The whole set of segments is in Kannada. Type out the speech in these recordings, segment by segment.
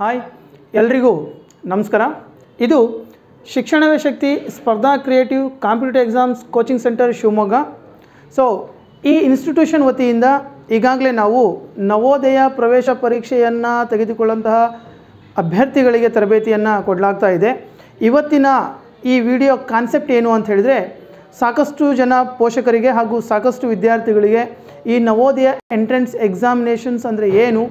ಹಾಯ್ ಎಲ್ರಿಗೂ ನಮಸ್ಕಾರ. ಇದು ಶಿಕ್ಷಣವೇ ಶಕ್ತಿ ಸ್ಪರ್ಧಾ creative competitive exams coaching centre Shivamogga. So ಈ ಇನ್ಸ್ಟಿಟ್ಯೂಷನ್ ವತಿಯಿಂದ ಈಗಾಗಲೇ ನಾವು ನವೋದಯ ಪ್ರವೇಶ ಪರೀಕ್ಷೆಯನ್ನು ತೆಗೆದುಕೊಳ್ಳುವಂತಹ ಅಭ್ಯರ್ಥಿಗಳಿಗೆ ತರಬೇತಿಯನ್ನು ಕೊಡಲಾಗ್ತಾ ಇದೆ. ಇವತ್ತಿನ ಈ ವಿಡಿಯೋ ಕಾನ್ಸೆಪ್ಟ್ ಏನು ಅಂತ ಹೇಳಿದರೆ, ಸಾಕಷ್ಟು ಜನ ಪೋಷಕರಿಗೆ ಹಾಗೂ ಸಾಕಷ್ಟು ವಿದ್ಯಾರ್ಥಿಗಳಿಗೆ ಈ ನವೋದಯ ಎಂಟ್ರೆನ್ಸ್ ಎಕ್ಸಾಮಿನೇಷನ್ಸ್ ಅಂದರೆ ಏನು,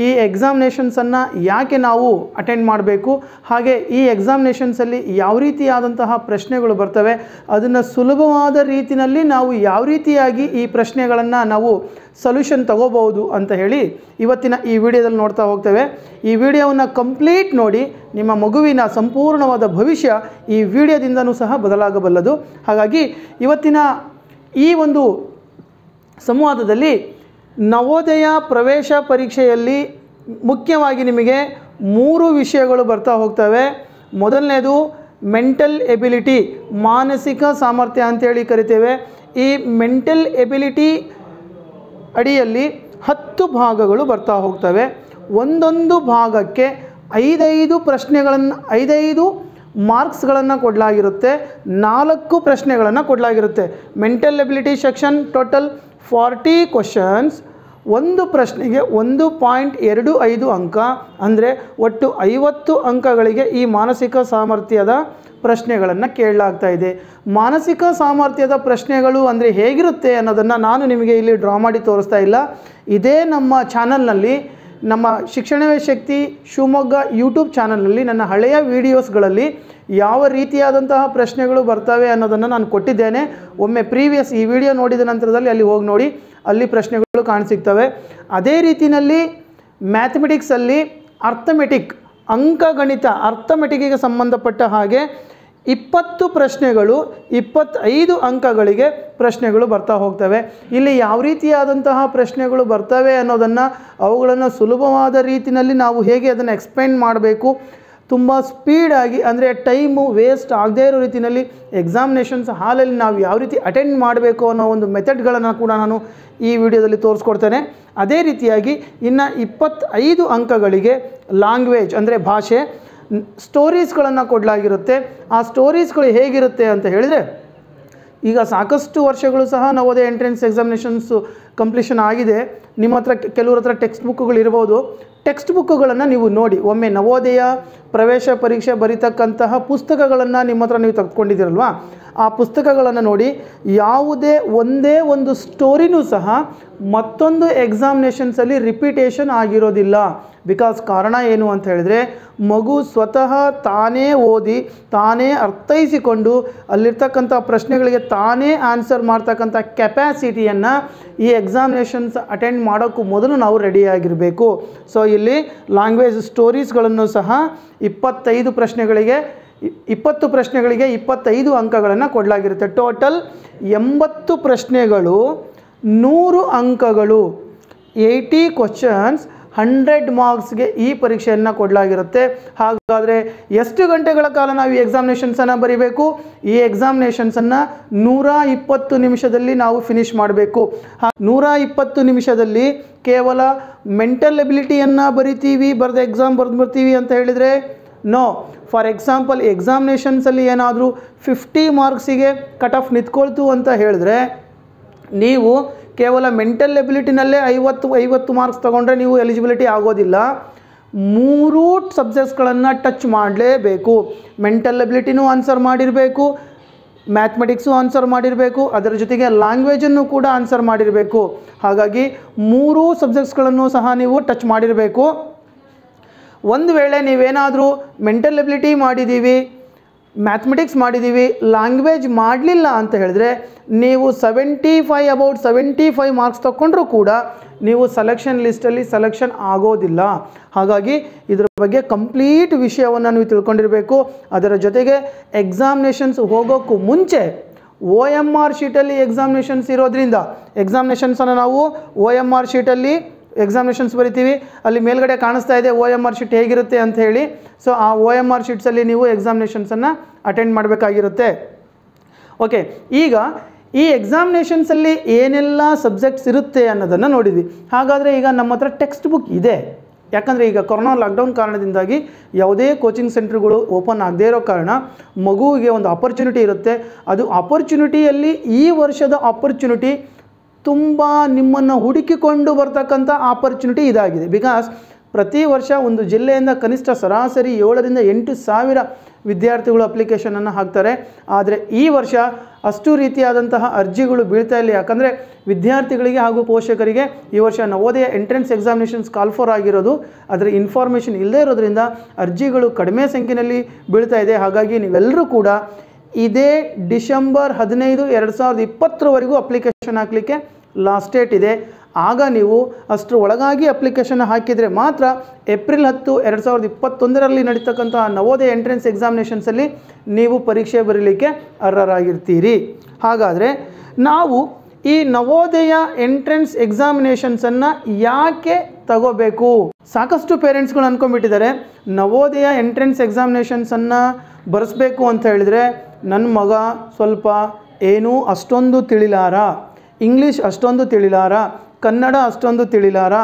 ಈ ಎಕ್ಸಾಮಿನೇಷನ್ಸನ್ನು ಯಾಕೆ ನಾವು ಅಟೆಂಡ್ ಮಾಡಬೇಕು, ಹಾಗೆ ಈ ಎಕ್ಸಾಮಿನೇಷನ್ಸಲ್ಲಿ ಯಾವ ರೀತಿಯಾದಂತಹ ಪ್ರಶ್ನೆಗಳು ಬರ್ತವೆ, ಅದನ್ನು ಸುಲಭವಾದ ರೀತಿಯಲ್ಲಿ ನಾವು ಯಾವ ರೀತಿಯಾಗಿ ಈ ಪ್ರಶ್ನೆಗಳನ್ನು ನಾವು ಸೊಲ್ಯೂಷನ್ ತಗೋಬಹುದು ಅಂತ ಹೇಳಿ ಇವತ್ತಿನ ಈ ವಿಡಿಯೋದಲ್ಲಿ ನೋಡ್ತಾ ಹೋಗ್ತೇವೆ. ಈ ವಿಡಿಯೋವನ್ನು ಕಂಪ್ಲೀಟ್ ನೋಡಿ, ನಿಮ್ಮ ಮಗುವಿನ ಸಂಪೂರ್ಣವಾದ ಭವಿಷ್ಯ ಈ ವಿಡಿಯೋದಿಂದನೂ ಸಹ ಬದಲಾಗಬಲ್ಲದು. ಹಾಗಾಗಿ ಇವತ್ತಿನ ಈ ಒಂದು ಸಂವಾದದಲ್ಲಿ ನವೋದಯ ಪ್ರವೇಶ ಪರೀಕ್ಷೆಯಲ್ಲಿ ಮುಖ್ಯವಾಗಿ ನಿಮಗೆ 3 ವಿಷಯಗಳು ಬರ್ತಾ ಹೋಗ್ತವೆ. ಮೊದಲನೇದು ಮೆಂಟಲ್ ಎಬಿಲಿಟಿ, ಮಾನಸಿಕ ಸಾಮರ್ಥ್ಯ ಅಂತೇಳಿ ಕರಿತೇವೆ. ಈ ಮೆಂಟಲ್ ಎಬಿಲಿಟಿ ಅಡಿಯಲ್ಲಿ 10 ಭಾಗಗಳು ಬರ್ತಾ ಹೋಗ್ತವೆ. ಒಂದೊಂದು ಭಾಗಕ್ಕೆ 5 ಪ್ರಶ್ನೆಗಳನ್ನು 5 ಮಾರ್ಕ್ಸ್ಗಳನ್ನು ಕೊಡಲಾಗಿರುತ್ತೆ. 4 ಪ್ರಶ್ನೆಗಳನ್ನು ಕೊಡಲಾಗಿರುತ್ತೆ. Mental ability section total 40 questions. ಒಂದು ಪ್ರಶ್ನೆಗೆ 1.25 ಅಂಕ, ಅಂದರೆ ಒಟ್ಟು 50 ಅಂಕಗಳಿಗೆ ಈ ಮಾನಸಿಕ ಸಾಮರ್ಥ್ಯದ ಪ್ರಶ್ನೆಗಳನ್ನು ಕೇಳಲಾಗ್ತಾ ಇದೆ. ಮಾನಸಿಕ ಸಾಮರ್ಥ್ಯದ ಪ್ರಶ್ನೆಗಳು ಅಂದರೆ ಹೇಗಿರುತ್ತೆ ಅನ್ನೋದನ್ನು ನಾನು ನಿಮಗೆ ಇಲ್ಲಿ ಡ್ರಾ ಮಾಡಿ ತೋರಿಸ್ತಾ ಇಲ್ಲ. ಇದೇ ನಮ್ಮ ಚಾನಲ್ನಲ್ಲಿ, ನಮ್ಮ ಶಿಕ್ಷಣವೇ ಶಕ್ತಿ ಶಿವಮೊಗ್ಗ ಯೂಟ್ಯೂಬ್ ಚಾನಲ್ನಲ್ಲಿ ನನ್ನ ಹಳೆಯ ವೀಡಿಯೋಸ್ಗಳಲ್ಲಿ ಯಾವ ರೀತಿಯಾದಂತಹ ಪ್ರಶ್ನೆಗಳು ಬರ್ತವೆ ಅನ್ನೋದನ್ನು ನಾನು ಕೊಟ್ಟಿದ್ದೇನೆ. ಒಮ್ಮೆ ಪ್ರೀವಿಯಸ್ ಈ ವಿಡಿಯೋ ನೋಡಿದ ನಂತರದಲ್ಲಿ ಅಲ್ಲಿ ಹೋಗಿ ನೋಡಿ, ಅಲ್ಲಿ ಪ್ರಶ್ನೆಗಳು ಕಾಣಸಿಗ್ತವೆ. ಅದೇ ರೀತಿಯಲ್ಲಿ ಮ್ಯಾಥಮೆಟಿಕ್ಸಲ್ಲಿ ಅರ್ಥಮೆಟಿಕ್, ಅಂಕಗಣಿತ ಅರ್ಥಮೆಟಿಕ್ಕಿಗೆ ಸಂಬಂಧಪಟ್ಟ ಹಾಗೆ 20 ಪ್ರಶ್ನೆಗಳು 25 ಅಂಕಗಳಿಗೆ ಪ್ರಶ್ನೆಗಳು ಬರ್ತಾ ಹೋಗ್ತವೆ. ಇಲ್ಲಿ ಯಾವ ರೀತಿಯಾದಂತಹ ಪ್ರಶ್ನೆಗಳು ಬರ್ತವೆ ಅನ್ನೋದನ್ನು, ಅವುಗಳನ್ನು ಸುಲಭವಾದ ರೀತಿಯಲ್ಲಿ ನಾವು ಹೇಗೆ ಅದನ್ನು ಎಕ್ಸ್ಪ್ಲೈನ್ ಮಾಡಬೇಕು, ತುಂಬ ಸ್ಪೀಡಾಗಿ, ಅಂದರೆ ಟೈಮು ವೇಸ್ಟ್ ಆಗದೇ ಇರೋ ರೀತಿಯಲ್ಲಿ ಎಕ್ಸಾಮಿನೇಷನ್ಸ್ ಹಾಲಲ್ಲಿ ನಾವು ಯಾವ ರೀತಿ ಅಟೆಂಡ್ ಮಾಡಬೇಕು ಅನ್ನೋ ಒಂದು ಮೆಥಡ್ಗಳನ್ನು ಕೂಡ ನಾನು ಈ ವಿಡಿಯೋದಲ್ಲಿ ತೋರಿಸ್ಕೊಡ್ತೇನೆ. ಅದೇ ರೀತಿಯಾಗಿ ಇನ್ನು 25 ಅಂಕಗಳಿಗೆ ಲ್ಯಾಂಗ್ವೇಜ್ ಅಂದರೆ ಭಾಷೆ, ಸ್ಟೋರೀಸ್ಗಳನ್ನು ಕೊಡಲಾಗಿರುತ್ತೆ. ಆ ಸ್ಟೋರೀಸ್ಗಳು ಹೇಗಿರುತ್ತೆ ಅಂತ ಹೇಳಿದರೆ, ಈಗ ಸಾಕಷ್ಟು ವರ್ಷಗಳು ಸಹ ನವೋದಯ ಎಂಟ್ರೆನ್ಸ್ ಎಕ್ಸಾಮಿನೇಷನ್ಸು ಕಂಪ್ಲೀಷನ್ ಆಗಿದೆ. ನಿಮ್ಮ ಹತ್ರ ಕೆಲವ್ರ ಹತ್ರ ಟೆಕ್ಸ್ಟ್ ಬುಕ್ಗಳು ಇರ್ಬೋದು. ಟೆಕ್ಸ್ಟ್ ಬುಕ್ಗಳನ್ನು ನೀವು ನೋಡಿ, ಒಮ್ಮೆ ನವೋದಯ ಪ್ರವೇಶ ಪರೀಕ್ಷೆ ಬರೀತಕ್ಕಂತಹ ಪುಸ್ತಕಗಳನ್ನು ನಿಮ್ಮ ಹತ್ರ ನೀವು ತೆಗೆದುಕೊಂಡಿದ್ದೀರಲ್ವ, ಆ ಪುಸ್ತಕಗಳನ್ನು ನೋಡಿ. ಯಾವುದೇ ಒಂದೇ ಒಂದು ಸ್ಟೋರಿನೂ ಸಹ ಮತ್ತೊಂದು ಎಕ್ಸಾಮಿನೇಷನ್ಸಲ್ಲಿ ರಿಪೀಟೇಷನ್ ಆಗಿರೋದಿಲ್ಲ. ಬಿಕಾಸ್ ಕಾರಣ ಏನು ಅಂತ ಹೇಳಿದರೆ, ಮಗು ಸ್ವತಃ ತಾನೇ ಓದಿ ತಾನೇ ಅರ್ಥೈಸಿಕೊಂಡು ಅಲ್ಲಿರ್ತಕ್ಕಂಥ ಪ್ರಶ್ನೆಗಳಿಗೆ ತಾನೇ ಆನ್ಸರ್ ಮಾಡ್ತಕ್ಕಂಥ ಕೆಪ್ಯಾಸಿಟಿಯನ್ನು ಈ ಎಕ್ಸಾಮಿನೇಷನ್ಸ್ ಅಟೆಂಡ್ ಮಾಡೋಕ್ಕೂ ಮೊದಲು ನಾವು ರೆಡಿಯಾಗಿರಬೇಕು. ಸೊ ಇಲ್ಲಿ ಲ್ಯಾಂಗ್ವೇಜ್ ಸ್ಟೋರೀಸ್ಗಳನ್ನು ಸಹ 25 ಪ್ರಶ್ನೆಗಳಿಗೆ 20 ಪ್ರಶ್ನೆಗಳಿಗೆ 25 ಅಂಕಗಳನ್ನು ಕೊಡಲಾಗಿರುತ್ತೆ. ಟೋಟಲ್ 80 ಪ್ರಶ್ನೆಗಳು 100 ಅಂಕಗಳು, 80 ಕ್ವಶನ್ಸ್ 100 ಮಾರ್ಕ್ಸ್ಗೆ ಈ ಪರೀಕ್ಷೆಯನ್ನು ಕೊಡಲಾಗಿರುತ್ತೆ. ಹಾಗಾದರೆ ಎಷ್ಟು ಗಂಟೆಗಳ ಕಾಲ ನಾವು ಈ ಎಕ್ಸಾಮಿನೇಷನ್ಸನ್ನು ಬರೀಬೇಕು? ಈ ಎಕ್ಸಾಮಿನೇಷನ್ಸನ್ನು 120 ನಿಮಿಷದಲ್ಲಿ ನಾವು ಫಿನಿಷ್ ಮಾಡಬೇಕು. 120 ನಿಮಿಷದಲ್ಲಿ ಕೇವಲ ಮೆಂಟಲ್ ಎಬಿಲಿಟಿಯನ್ನು ಬರಿತೀವಿ, ಎಕ್ಸಾಮ್ ಬರ್ತೀವಿ ಅಂತ ಹೇಳಿದರೆ ನೋ. ಫಾರ್ ಎಕ್ಸಾಂಪಲ್ ಎಕ್ಸಾಮಿನೇಷನ್ಸಲ್ಲಿ ಏನಾದರೂ 50 ಮಾರ್ಕ್ಸಿಗೆ ಕಟ್ ಆಫ್ ನಿಂತ್ಕೊಳ್ತು ಅಂತ ಹೇಳಿದ್ರೆ, ನೀವು ಕೇವಲ ಮೆಂಟಲ್ ಎಬಿಲಿಟಿನಲ್ಲೇ 50 ಮಾರ್ಕ್ಸ್ ತೊಗೊಂಡ್ರೆ ನೀವು ಎಲಿಜಿಬಿಲಿಟಿ ಆಗೋದಿಲ್ಲ. 3 ಸಬ್ಜೆಕ್ಟ್ಸ್ಗಳನ್ನು ಟಚ್ ಮಾಡಲೇಬೇಕು. ಮೆಂಟಲ್ ಎಬಿಲಿಟಿನೂ ಆನ್ಸರ್ ಮಾಡಿರಬೇಕು, ಮ್ಯಾಥಮೆಟಿಕ್ಸು ಆನ್ಸರ್ ಮಾಡಿರಬೇಕು, ಅದರ ಜೊತೆಗೆ ಲ್ಯಾಂಗ್ವೇಜನ್ನು ಕೂಡ ಆನ್ಸರ್ ಮಾಡಿರಬೇಕು. ಹಾಗಾಗಿ 3 ಸಬ್ಜೆಕ್ಟ್ಸ್ಗಳನ್ನು ಸಹ ನೀವು ಟಚ್ ಮಾಡಿರಬೇಕು. ಒಂದು ವೇಳೆ ನೀವೇನಾದರೂ ಮೆಂಟಲ್ ಎಬಿಲಿಟಿ ಮಾಡಿದ್ದೀವಿ, ಮ್ಯಾಥಮೆಟಿಕ್ಸ್ ಮಾಡಿದ್ದೀವಿ, ಲ್ಯಾಂಗ್ವೇಜ್ ಮಾಡಲಿಲ್ಲ ಅಂತ ಹೇಳಿದ್ರೆ, ನೀವು 75 ಮಾರ್ಕ್ಸ್ ತಗೊಂಡ್ರೂ ಕೂಡ ನೀವು ಸೆಲೆಕ್ಷನ್ ಲಿಸ್ಟಲ್ಲಿ ಸೆಲೆಕ್ಷನ್ ಆಗೋದಿಲ್ಲ. ಹಾಗಾಗಿ ಇದರ ಬಗ್ಗೆ ಕಂಪ್ಲೀಟ್ ವಿಷಯವನ್ನು ನೀವು ತಿಳ್ಕೊಂಡಿರಬೇಕು. ಅದರ ಜೊತೆಗೆ ಎಕ್ಸಾಮಿನೇಷನ್ಸ್ ಹೋಗೋಕ್ಕೂ ಮುಂಚೆ OMR ಶೀಟಲ್ಲಿ ಎಕ್ಸಾಮಿನೇಷನ್ಸ್ ಇರೋದ್ರಿಂದ, ಎಕ್ಸಾಮಿನೇಷನ್ಸನ್ನು ನಾವು OMR ಶೀಟಲ್ಲಿ ಎಕ್ಸಾಮಿನೇಷನ್ಸ್ ಬರಿತೀವಿ. ಅಲ್ಲಿ ಮೇಲ್ಗಡೆ ಕಾಣಿಸ್ತಾ ಇದೆ OMR ಶೀಟ್ ಹೇಗಿರುತ್ತೆ ಅಂತ ಹೇಳಿ. ಸೊ ಆ OMR ಶೀಟ್ಸಲ್ಲಿ ನೀವು ಎಕ್ಸಾಮಿನೇಷನ್ಸನ್ನು ಅಟೆಂಡ್ ಮಾಡಬೇಕಾಗಿರುತ್ತೆ. ಓಕೆ, ಈಗ ಈ ಎಕ್ಸಾಮಿನೇಷನ್ಸಲ್ಲಿ ಏನೆಲ್ಲ ಸಬ್ಜೆಕ್ಟ್ಸ್ ಇರುತ್ತೆ ಅನ್ನೋದನ್ನು ನೋಡಿದ್ವಿ. ಹಾಗಾದರೆ ಈಗ ನಮ್ಮ ಹತ್ರ ಟೆಕ್ಸ್ಟ್ ಬುಕ್ ಇದೆ, ಯಾಕಂದರೆ ಈಗ ಕೊರೋನಾ ಲಾಕ್ಡೌನ್ ಕಾರಣದಿಂದಾಗಿ ಯಾವುದೇ ಕೋಚಿಂಗ್ ಸೆಂಟರ್ಗಳು ಓಪನ್ ಆಗದೇ ಇರೋ ಕಾರಣ ಮಗುವಿಗೆ ಒಂದು ಆಪರ್ಚುನಿಟಿ ಇರುತ್ತೆ. ಅದು ಆಪರ್ಚುನಿಟಿಯಲ್ಲಿ ಈ ವರ್ಷದ ಆಪರ್ಚುನಿಟಿ ತುಂಬ ನಿಮ್ಮನ್ನು ಹುಡುಕಿಕೊಂಡು ಬರ್ತಕ್ಕಂಥ ಆಪರ್ಚುನಿಟಿ ಇದಾಗಿದೆ. ಬಿಕಾಸ್ ಪ್ರತಿ ವರ್ಷ ಒಂದು ಜಿಲ್ಲೆಯಿಂದ ಕನಿಷ್ಠ ಸರಾಸರಿ 7,000 to 8,000 ವಿದ್ಯಾರ್ಥಿಗಳು ಅಪ್ಲಿಕೇಶನನ್ನು ಹಾಕ್ತಾರೆ. ಆದರೆ ಈ ವರ್ಷ ಅಷ್ಟು ರೀತಿಯಾದಂತಹ ಅರ್ಜಿಗಳು ಬೀಳ್ತಾ ಇಲ್ಲ. ಯಾಕಂದರೆ ವಿದ್ಯಾರ್ಥಿಗಳಿಗೆ ಹಾಗೂ ಪೋಷಕರಿಗೆ ಈ ವರ್ಷ Navodaya entrance examinations call for ಆಗಿರೋದು, ಅದರ ಇನ್ಫಾರ್ಮೇಷನ್ ಇಲ್ಲದೇ ಇರೋದ್ರಿಂದ ಅರ್ಜಿಗಳು ಕಡಿಮೆ ಸಂಖ್ಯೆಯಲ್ಲಿ ಬೀಳ್ತಾ ಇದೆ. ಹಾಗಾಗಿ ನೀವೆಲ್ಲರೂ ಕೂಡ ಇದೇ ಡಿಸೆಂಬರ್ 15, 2020 ಅಪ್ಲಿಕೇಶನ್ ಹಾಕಲಿಕ್ಕೆ ಲಾಸ್ಟ್ ಡೇಟ್ ಇದೆ. ಆಗ ನೀವು ಅಷ್ಟರ ಒಳಗಾಗಿ ಅಪ್ಲಿಕೇಶನ್ ಹಾಕಿದರೆ ಮಾತ್ರ ಏಪ್ರಿಲ್ 10, 2021 ನಡೀತಕ್ಕಂತಹ ನವೋದಯ ಎಂಟ್ರೆನ್ಸ್ ಎಕ್ಸಾಮಿನೇಷನ್ಸಲ್ಲಿ ನೀವು ಪರೀಕ್ಷೆ ಬರೀಲಿಕ್ಕೆ ಅರ್ಹರಾಗಿರ್ತೀರಿ. ಹಾಗಾದರೆ ನಾವು ಈ ನವೋದಯ ಎಂಟ್ರೆನ್ಸ್ ಎಕ್ಸಾಮಿನೇಷನ್ಸನ್ನು ಯಾಕೆ ತಗೋಬೇಕು? ಸಾಕಷ್ಟು ಪೇರೆಂಟ್ಸ್ಗಳು ಅಂದ್ಕೊಂಡ್ಬಿಟ್ಟಿದ್ದಾರೆ, ನವೋದಯ ಎಂಟ್ರೆನ್ಸ್ ಎಕ್ಸಾಮಿನೇಷನ್ಸನ್ನು ಬರೆಸ್ಬೇಕು ಅಂತ ಹೇಳಿದರೆ ನನ್ನ ಮಗ ಸ್ವಲ್ಪ ಏನೂ ಅಷ್ಟೊಂದು ತಿಳಿಲಾರ, ಇಂಗ್ಲೀಷ್ ಅಷ್ಟೊಂದು ತಿಳಿಲಾರ, ಕನ್ನಡ ಅಷ್ಟೊಂದು ತಿಳಿಲಾರ,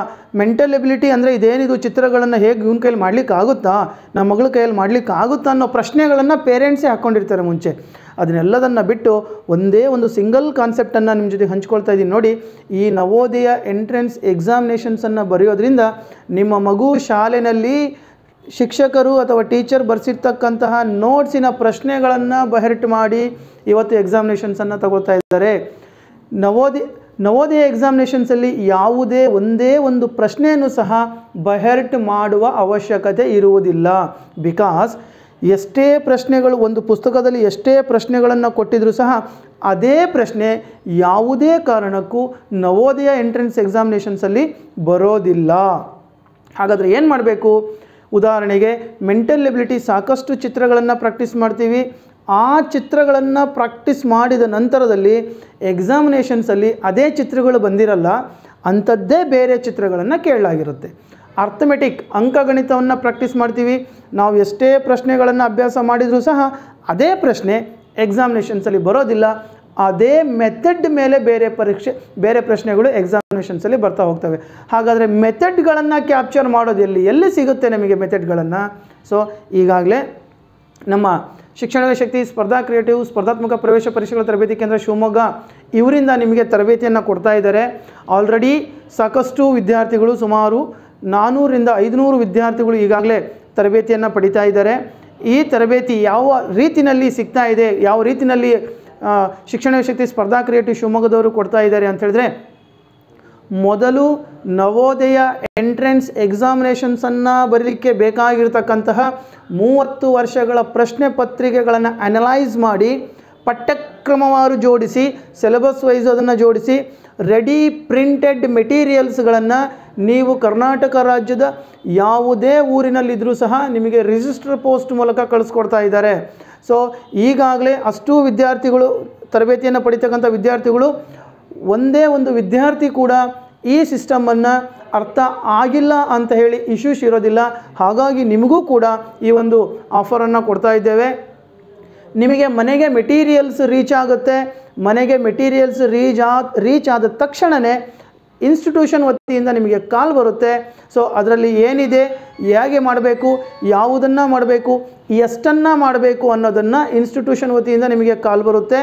ಮೆಂಟಲ್ ಎಬಿಲಿಟಿ ಅಂದರೆ ಇದೇನಿದು, ಚಿತ್ರಗಳನ್ನು ಹೇಗೆ ಇವನ ಕೈಯಲ್ಲಿ ಮಾಡಲಿಕ್ಕೆ ಆಗುತ್ತಾ, ನಮ್ಮ ಮಗಳ ಕೈಯಲ್ಲಿ ಮಾಡಲಿಕ್ಕೆ ಆಗುತ್ತಾ ಅನ್ನೋ ಪ್ರಶ್ನೆಗಳನ್ನು ಪೇರೆಂಟ್ಸೇ ಹಾಕ್ಕೊಂಡಿರ್ತಾರೆ ಮುಂಚೆ. ಅದನ್ನೆಲ್ಲದನ್ನು ಬಿಟ್ಟು ಒಂದೇ ಒಂದು ಸಿಂಗಲ್ ಕಾನ್ಸೆಪ್ಟನ್ನು ನಿಮ್ಮ ಜೊತೆ ಹಂಚ್ಕೊಳ್ತಾ ಇದ್ದೀನಿ ನೋಡಿ. ಈ ನವೋದಯ ಎಂಟ್ರೆನ್ಸ್ ಎಕ್ಸಾಮಿನೇಷನ್ಸನ್ನು ಬರೆಯೋದ್ರಿಂದ ನಿಮ್ಮ ಮಗು ಶಾಲೆಯಲ್ಲಿ ಶಿಕ್ಷಕರು ಅಥವಾ ಟೀಚರ್ ಬರೆಸಿರ್ತಕ್ಕಂತಹ ನೋಟ್ಸಿನ ಪ್ರಶ್ನೆಗಳನ್ನು ಬಹರ್ಟ್ ಮಾಡಿ ಇವತ್ತು ಎಕ್ಸಾಮಿನೇಷನ್ಸನ್ನು ತಗೊಳ್ತಾ ಇದ್ದಾರೆ. ನವೋದಯ ಎಕ್ಸಾಮಿನೇಷನ್ಸಲ್ಲಿ ಯಾವುದೇ ಒಂದೇ ಒಂದು ಪ್ರಶ್ನೆಯನ್ನು ಸಹ ಬಹರ್ಟ್ ಮಾಡುವ ಅವಶ್ಯಕತೆ ಇರುವುದಿಲ್ಲ. ಬಿಕಾಸ್ ಎಷ್ಟೇ ಪ್ರಶ್ನೆಗಳು ಒಂದು ಪುಸ್ತಕದಲ್ಲಿ ಎಷ್ಟೇ ಪ್ರಶ್ನೆಗಳನ್ನು ಕೊಟ್ಟಿದ್ರೂ ಸಹ ಅದೇ ಪ್ರಶ್ನೆ ಯಾವುದೇ ಕಾರಣಕ್ಕೂ ನವೋದಯ ಎಂಟ್ರೆನ್ಸ್ ಎಕ್ಸಾಮಿನೇಷನ್ಸಲ್ಲಿ ಬರೋದಿಲ್ಲ. ಹಾಗಾದರೆ ಏನು ಮಾಡಬೇಕು? ಉದಾಹರಣೆಗೆ ಮೆಂಟಲ್ ಎಬಿಲಿಟಿ ಸಾಕಷ್ಟು ಚಿತ್ರಗಳನ್ನು ಪ್ರಾಕ್ಟೀಸ್ ಮಾಡ್ತೀವಿ. ಆ ಚಿತ್ರಗಳನ್ನು ಪ್ರಾಕ್ಟೀಸ್ ಮಾಡಿದ ನಂತರದಲ್ಲಿ ಎಕ್ಸಾಮಿನೇಷನ್ಸಲ್ಲಿ ಅದೇ ಚಿತ್ರಗಳು ಬಂದಿರಲ್ಲ, ಅಂಥದ್ದೇ ಬೇರೆ ಚಿತ್ರಗಳನ್ನು ಕೇಳಲಾಗಿರುತ್ತೆ. ಅರ್ಥಮೆಟಿಕ್ ಅಂಕಗಣಿತವನ್ನು ಪ್ರಾಕ್ಟೀಸ್ ಮಾಡ್ತೀವಿ. ನಾವು ಎಷ್ಟೇ ಪ್ರಶ್ನೆಗಳನ್ನು ಅಭ್ಯಾಸ ಮಾಡಿದರೂ ಸಹ ಅದೇ ಪ್ರಶ್ನೆ ಎಕ್ಸಾಮಿನೇಷನ್ಸಲ್ಲಿ ಬರೋದಿಲ್ಲ. ಅದೇ ಮೆಥಡ್ ಮೇಲೆ ಬೇರೆ ಪ್ರಶ್ನೆಗಳು ಎಕ್ಸಾಮಿನೇಷನ್ಸಲ್ಲಿ ಬರ್ತಾ ಹೋಗ್ತವೆ. ಹಾಗಾದರೆ ಮೆಥಡ್ಗಳನ್ನು ಕ್ಯಾಪ್ಚರ್ ಮಾಡೋದು ಎಲ್ಲಿ ಸಿಗುತ್ತೆ ನಮಗೆ ಮೆಥಡ್ಗಳನ್ನು? ಸೊ ಈಗಾಗಲೇ ನಮ್ಮ ಶಿಕ್ಷಣ ಶಕ್ತಿ ಸ್ಪರ್ಧಾ ಕ್ರಿಯೇಟಿವ್ ಸ್ಪರ್ಧಾತ್ಮಕ ಪ್ರವೇಶ ಪರೀಕ್ಷೆಗಳ ತರಬೇತಿ ಕೇಂದ್ರ ಶಿವಮೊಗ್ಗ ಇವರಿಂದ ನಿಮಗೆ ತರಬೇತಿಯನ್ನು ಕೊಡ್ತಾ ಇದ್ದಾರೆ. ಆಲ್ರೆಡಿ ಸಾಕಷ್ಟು ವಿದ್ಯಾರ್ಥಿಗಳು, ಸುಮಾರು 400 to 500 ವಿದ್ಯಾರ್ಥಿಗಳು ಈಗಾಗಲೇ ತರಬೇತಿಯನ್ನು ಪಡಿತಾ ಇದ್ದಾರೆ. ಈ ತರಬೇತಿ ಯಾವ ರೀತಿಯಲ್ಲಿ ಸಿಗ್ತಾ ಇದೆ, ಯಾವ ರೀತಿಯಲ್ಲಿ ಶಿಕ್ಷಣ ಶಕ್ತಿ ಸ್ಪರ್ಧಾ ಕ್ರಿಯೇಟಿವ್ ಶಿವಮೊಗ್ಗದವರು ಕೊಡ್ತಾ ಇದ್ದಾರೆ ಅಂತ ಹೇಳಿದ್ರೆ, ಮೊದಲು ನವೋದಯ ಎಂಟ್ರೆನ್ಸ್ ಎಕ್ಸಾಮಿನೇಷನ್ಸನ್ನು ಬರೀಲಿಕ್ಕೆ ಬೇಕಾಗಿರ್ತಕ್ಕಂತಹ 30 ವರ್ಷಗಳ ಪ್ರಶ್ನೆ ಪತ್ರಿಕೆಗಳನ್ನು ಅನಲೈಸ್ ಮಾಡಿ ಪಠ್ಯಕ್ರಮವಾರು ಜೋಡಿಸಿ ಸಿಲೆಬಸ್ ವೈಸ್ ಅದನ್ನು ಜೋಡಿಸಿ ರೆಡಿ ಪ್ರಿಂಟೆಡ್ ಮೆಟೀರಿಯಲ್ಸ್ಗಳನ್ನು ನೀವು ಕರ್ನಾಟಕ ರಾಜ್ಯದ ಯಾವುದೇ ಊರಿನಲ್ಲಿದ್ದರೂ ಸಹ ನಿಮಗೆ ರಿಜಿಸ್ಟರ್ ಪೋಸ್ಟ್ ಮೂಲಕ ಕಳಿಸ್ಕೊಡ್ತಾ ಇದ್ದಾರೆ. ಸೊ ಈಗಾಗಲೇ ಅಷ್ಟು ವಿದ್ಯಾರ್ಥಿಗಳು ತರಬೇತಿಯನ್ನು ಪಡಿತಕ್ಕಂಥ ವಿದ್ಯಾರ್ಥಿಗಳು, ಒಂದೇ ಒಂದು ವಿದ್ಯಾರ್ಥಿ ಕೂಡ ಈ ಸಿಸ್ಟಮನ್ನು ಅರ್ಥ ಆಗಿಲ್ಲ ಅಂತ ಹೇಳಿ ಇಶ್ಯೂಸ್ ಇರೋದಿಲ್ಲ. ಹಾಗಾಗಿ ನಿಮಗೂ ಕೂಡ ಈ ಒಂದು ಆಫರನ್ನು ಕೊಡ್ತಾ ಇದ್ದೇವೆ. ನಿಮಗೆ ಮನೆಗೆ ಮೆಟೀರಿಯಲ್ಸ್ ರೀಚ್ ಆಗುತ್ತೆ. ಮನೆಗೆ ಮೆಟೀರಿಯಲ್ಸ್ ರೀಚ್ ಆದ ತಕ್ಷಣವೇ ಇನ್ಸ್ಟಿಟ್ಯೂಷನ್ ವತಿಯಿಂದ ನಿಮಗೆ ಕಾಲ್ ಬರುತ್ತೆ. ಸೊ ಅದರಲ್ಲಿ ಏನಿದೆ, ಹೇಗೆ ಮಾಡಬೇಕು, ಯಾವುದನ್ನು ಮಾಡಬೇಕು, ಎಷ್ಟನ್ನು ಮಾಡಬೇಕು ಅನ್ನೋದನ್ನು ಇನ್ಸ್ಟಿಟ್ಯೂಷನ್ ವತಿಯಿಂದ ನಿಮಗೆ ಕಾಲ್ ಬರುತ್ತೆ.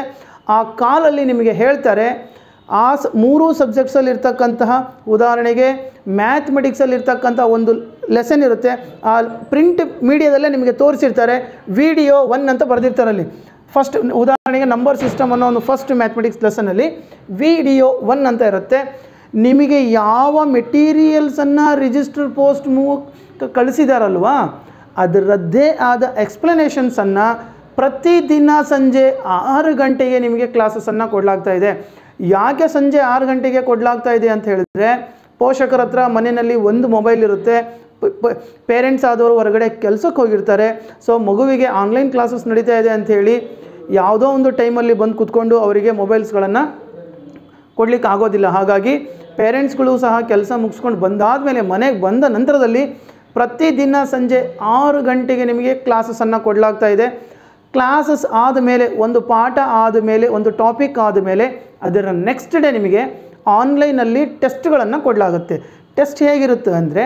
ಆ ಕಾಲಲ್ಲಿ ನಿಮಗೆ ಹೇಳ್ತಾರೆ ಆ 3 ಸಬ್ಜೆಕ್ಟ್ಸಲ್ಲಿ ಇರ್ತಕ್ಕಂತಹ, ಉದಾಹರಣೆಗೆ ಮ್ಯಾಥಮೆಟಿಕ್ಸಲ್ಲಿರ್ತಕ್ಕಂಥ ಒಂದು ಲೆಸನ್ ಇರುತ್ತೆ, ಆ ಪ್ರಿಂಟ್ ಮೀಡಿಯಾದಲ್ಲೇ ನಿಮಗೆ ತೋರಿಸಿರ್ತಾರೆ. ವಿಡಿಯೋ 1 ಅಂತ ಬರೆದಿರ್ತಾರೆ ಅಲ್ಲಿ. ಫಸ್ಟ್ ಉದಾಹರಣೆಗೆ ನಂಬರ್ ಸಿಸ್ಟಮ್ ಅನ್ನೋ ಒಂದು ಫಸ್ಟ್ ಮ್ಯಾಥಮೆಟಿಕ್ಸ್ ಲೆಸನಲ್ಲಿ ವಿಡಿಯೋ 1 ಅಂತ ಇರುತ್ತೆ. ನಿಮಗೆ ಯಾವ ಮೆಟೀರಿಯಲ್ಸನ್ನು ರಿಜಿಸ್ಟರ್ ಪೋಸ್ಟ್ ಕಳಿಸಿದಾರಲ್ವಾ ಅದರದ್ದೇ ಆದ ಎಕ್ಸ್ಪ್ಲನೇಷನ್ಸನ್ನು ಪ್ರತಿದಿನ ಸಂಜೆ 6 ಗಂಟೆಗೆ ನಿಮಗೆ ಕ್ಲಾಸಸನ್ನು ಕೊಡಲಾಗ್ತಾ ಇದೆ. ಯಾಕೆ ಸಂಜೆ 6 ಗಂಟೆಗೆ ಕೊಡಲಾಗ್ತಾ ಇದೆ ಅಂತ ಹೇಳಿದ್ರೆ, ಪೋಷಕರ ಹತ್ರ ಮನೆಯಲ್ಲಿ ಒಂದು ಮೊಬೈಲ್ ಇರುತ್ತೆ, ಪೇರೆಂಟ್ಸ್ ಆದವರು ಹೊರಗಡೆ ಕೆಲಸಕ್ಕೆ ಹೋಗಿರ್ತಾರೆ. ಸೊ ಮಗುವಿಗೆ ಆನ್ಲೈನ್ ಕ್ಲಾಸಸ್ ನಡೀತಾ ಇದೆ ಅಂಥೇಳಿ ಯಾವುದೋ ಒಂದು ಟೈಮಲ್ಲಿ ಬಂದು ಕೂತ್ಕೊಂಡು ಅವರಿಗೆ ಮೊಬೈಲ್ಸ್ಗಳನ್ನು ಕೊಡಲಿಕ್ಕೆ ಆಗೋದಿಲ್ಲ. ಹಾಗಾಗಿ ಪೇರೆಂಟ್ಸ್ಗಳು ಸಹ ಕೆಲಸ ಮುಗಿಸ್ಕೊಂಡು ಬಂದಾದ ಮೇಲೆ ಮನೆಗೆ ಬಂದ ನಂತರದಲ್ಲಿ ಪ್ರತಿದಿನ ಸಂಜೆ 6 ಗಂಟೆಗೆ ನಿಮಗೆ ಕ್ಲಾಸಸನ್ನು ಕೊಡಲಾಗ್ತಾ ಇದೆ. ಕ್ಲಾಸಸ್ ಆದಮೇಲೆ, ಒಂದು ಪಾಠ ಆದಮೇಲೆ, ಒಂದು ಟಾಪಿಕ್ ಆದಮೇಲೆ ಅದರ ನೆಕ್ಸ್ಟ್ ಡೇ ನಿಮಗೆ ಆನ್ಲೈನಲ್ಲಿ ಟೆಸ್ಟ್ಗಳನ್ನು ಕೊಡಲಾಗುತ್ತೆ. ಟೆಸ್ಟ್ ಹೇಗಿರುತ್ತೆ ಅಂದರೆ,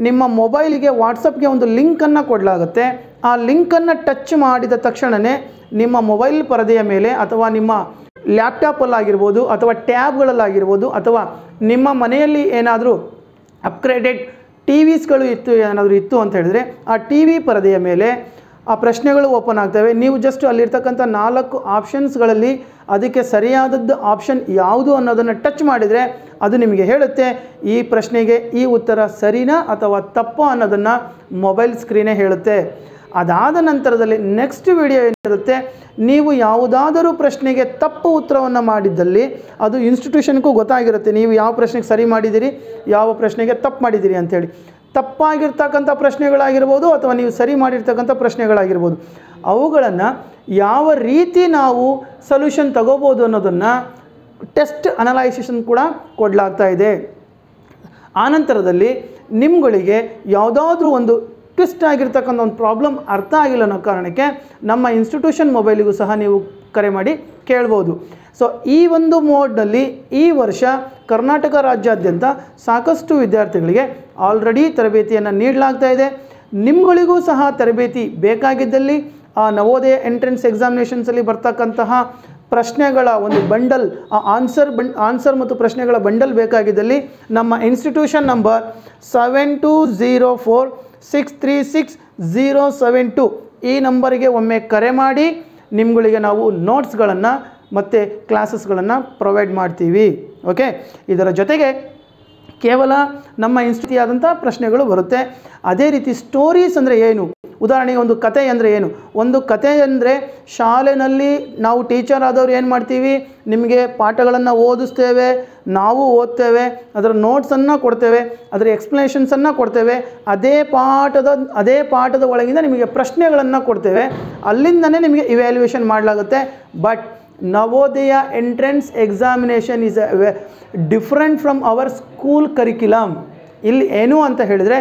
ನಿಮ್ಮ ಮೊಬೈಲಿಗೆ ವಾಟ್ಸಪ್ಗೆ ಒಂದು ಲಿಂಕನ್ನು ಕೊಡಲಾಗುತ್ತೆ. ಆ ಲಿಂಕನ್ನು ಟಚ್ ಮಾಡಿದ ತಕ್ಷಣವೇ ನಿಮ್ಮ ಮೊಬೈಲ್ ಪರದೆಯ ಮೇಲೆ ಅಥವಾ ನಿಮ್ಮ ಲ್ಯಾಪ್ಟಾಪಲ್ಲಾಗಿರ್ಬೋದು ಅಥವಾ ಟ್ಯಾಬ್ಗಳಲ್ಲಾಗಿರ್ಬೋದು ಅಥವಾ ನಿಮ್ಮ ಮನೆಯಲ್ಲಿ ಏನಾದರೂ ಅಪ್ಗ್ರೇಡೆಡ್ TVಸ್ಗಳು ಏನಾದರೂ ಇತ್ತು ಅಂತ ಹೇಳಿದರೆ ಆ TV ಪರದೆಯ ಮೇಲೆ ಆ ಪ್ರಶ್ನೆಗಳು ಓಪನ್ ಆಗ್ತವೆ. ನೀವು ಜಸ್ಟ್ ಅಲ್ಲಿರ್ತಕ್ಕಂಥ 4 ಆಪ್ಷನ್ಸ್ಗಳಲ್ಲಿ ಅದಕ್ಕೆ ಸರಿಯಾದದ್ದು ಆಪ್ಷನ್ ಯಾವುದು ಅನ್ನೋದನ್ನು ಟಚ್ ಮಾಡಿದರೆ ಅದು ನಿಮಗೆ ಹೇಳುತ್ತೆ ಈ ಪ್ರಶ್ನೆಗೆ ಈ ಉತ್ತರ ಸರಿನಾ ಅಥವಾ ತಪ್ಪೋ ಅನ್ನೋದನ್ನು ಮೊಬೈಲ್ ಸ್ಕ್ರೀನೇ ಹೇಳುತ್ತೆ. ಅದಾದ ನಂತರದಲ್ಲಿ ನೆಕ್ಸ್ಟ್ ವಿಡಿಯೋ ಏನಿರುತ್ತೆ, ನೀವು ಯಾವುದಾದರೂ ಪ್ರಶ್ನೆಗೆ ತಪ್ಪು ಉತ್ತರವನ್ನು ಮಾಡಿದ್ದಲ್ಲಿ ಅದು ಇನ್ಸ್ಟಿಟ್ಯೂಷನ್ಗೂ ಗೊತ್ತಾಗಿರುತ್ತೆ ನೀವು ಯಾವ ಪ್ರಶ್ನೆಗೆ ಸರಿ ಮಾಡಿದ್ದೀರಿ, ಯಾವ ಪ್ರಶ್ನೆಗೆ ತಪ್ಪು ಮಾಡಿದ್ದೀರಿ ಅಂಥೇಳಿ. ತಪ್ಪಾಗಿರ್ತಕ್ಕಂಥ ಪ್ರಶ್ನೆಗಳಾಗಿರ್ಬೋದು ಅಥವಾ ನೀವು ಸರಿ ಮಾಡಿರ್ತಕ್ಕಂಥ ಪ್ರಶ್ನೆಗಳಾಗಿರ್ಬೋದು, ಅವುಗಳನ್ನು ಯಾವ ರೀತಿ ನಾವು ಸೊಲ್ಯೂಷನ್ ತಗೋಬೋದು ಅನ್ನೋದನ್ನು ಟೆಸ್ಟ್ ಅನಲೈಸೇಷನ್ ಕೂಡ ಕೊಡಲಾಗ್ತಾ ಇದೆ. ಆನಂತರದಲ್ಲಿ ನಿಮ್ಮಗಳಿಗೆ ಯಾವುದಾದ್ರೂ ಒಂದು ಟ್ವಿಸ್ಟ್ ಆಗಿರ್ತಕ್ಕಂಥ ಒಂದು ಪ್ರಾಬ್ಲಮ್ ಅರ್ಥ ಆಗಿಲ್ಲ ಅನ್ನೋ ಕಾರಣಕ್ಕೆ ನಮ್ಮ ಇನ್ಸ್ಟಿಟ್ಯೂಷನ್ ಮೊಬೈಲಿಗೂ ಸಹ ನೀವು ಕರೆ ಮಾಡಿ ಕೇಳ್ಬೋದು. ಸೊ ಈ ಒಂದು ಮೋಡ್ನಲ್ಲಿ ಈ ವರ್ಷ ಕರ್ನಾಟಕ ರಾಜ್ಯಾದ್ಯಂತ ಸಾಕಷ್ಟು ವಿದ್ಯಾರ್ಥಿಗಳಿಗೆ ಆಲ್ರೆಡಿ ತರಬೇತಿಯನ್ನು ನೀಡಲಾಗ್ತಾ ಇದೆ. ನಿಮ್ಮಗಳಿಗೂ ಸಹ ತರಬೇತಿ ಬೇಕಾಗಿದ್ದಲ್ಲಿ ಆ ನವೋದಯ ಎಂಟ್ರೆನ್ಸ್ ಎಕ್ಸಾಮಿನೇಷನ್ಸಲ್ಲಿ ಬರ್ತಕ್ಕಂತಹ ಪ್ರಶ್ನೆಗಳ ಒಂದು ಬಂಡಲ್, ಆ ಆನ್ಸರ್ ಮತ್ತು ಪ್ರಶ್ನೆಗಳ ಬಂಡಲ್ ಬೇಕಾಗಿದ್ದಲ್ಲಿ ನಮ್ಮ ಇನ್ಸ್ಟಿಟ್ಯೂಷನ್ ನಂಬರ್ 7204636072 ಈ ನಂಬರಿಗೆ ಒಮ್ಮೆ ಕರೆ ಮಾಡಿ ನಿಮ್ಮಗಳಿಗೆ ನಾವು ನೋಟ್ಸ್ಗಳನ್ನು ಮತ್ತು ಕ್ಲಾಸಸ್ಗಳನ್ನು ಪ್ರೊವೈಡ್ ಮಾಡ್ತೀವಿ. ಓಕೆ, ಇದರ ಜೊತೆಗೆ ಕೇವಲ ನಮ್ಮ ಇನ್ಸ್ಟಿಟ್ಯೂಟ್ ಆದಂಥ ಪ್ರಶ್ನೆಗಳು ಬರುತ್ತೆ. ಅದೇ ರೀತಿ ಸ್ಟೋರೀಸ್ ಅಂದರೆ ಏನು, ಉದಾಹರಣೆಗೆ ಒಂದು ಕತೆ ಅಂದರೆ ಏನು, ಒಂದು ಕತೆ ಅಂದರೆ ಶಾಲೆಯಲ್ಲಿ ನಾವು ಟೀಚರ್ ಆದವ್ರು ಏನು ಮಾಡ್ತೀವಿ, ನಿಮಗೆ ಪಾಠಗಳನ್ನು ಓದಿಸ್ತೇವೆ, ನಾವು ಓದ್ತೇವೆ, ಅದರ ನೋಟ್ಸನ್ನು ಕೊಡ್ತೇವೆ, ಅದರ ಎಕ್ಸ್ಪ್ಲನೇಷನ್ಸನ್ನು ಕೊಡ್ತೇವೆ, ಅದೇ ಪಾಠದ ಒಳಗಿಂದ ನಿಮಗೆ ಪ್ರಶ್ನೆಗಳನ್ನು ಕೊಡ್ತೇವೆ, ಅಲ್ಲಿಂದನೇ ನಿಮಗೆ ಇವ್ಯಾಲ್ಯೂಯೇಷನ್ ಮಾಡಲಾಗುತ್ತೆ. But Navodaya entrance examination is different from our school curriculum. ಇಲ್ಲಿ ಏನು ಅಂತ ಹೇಳಿದರೆ,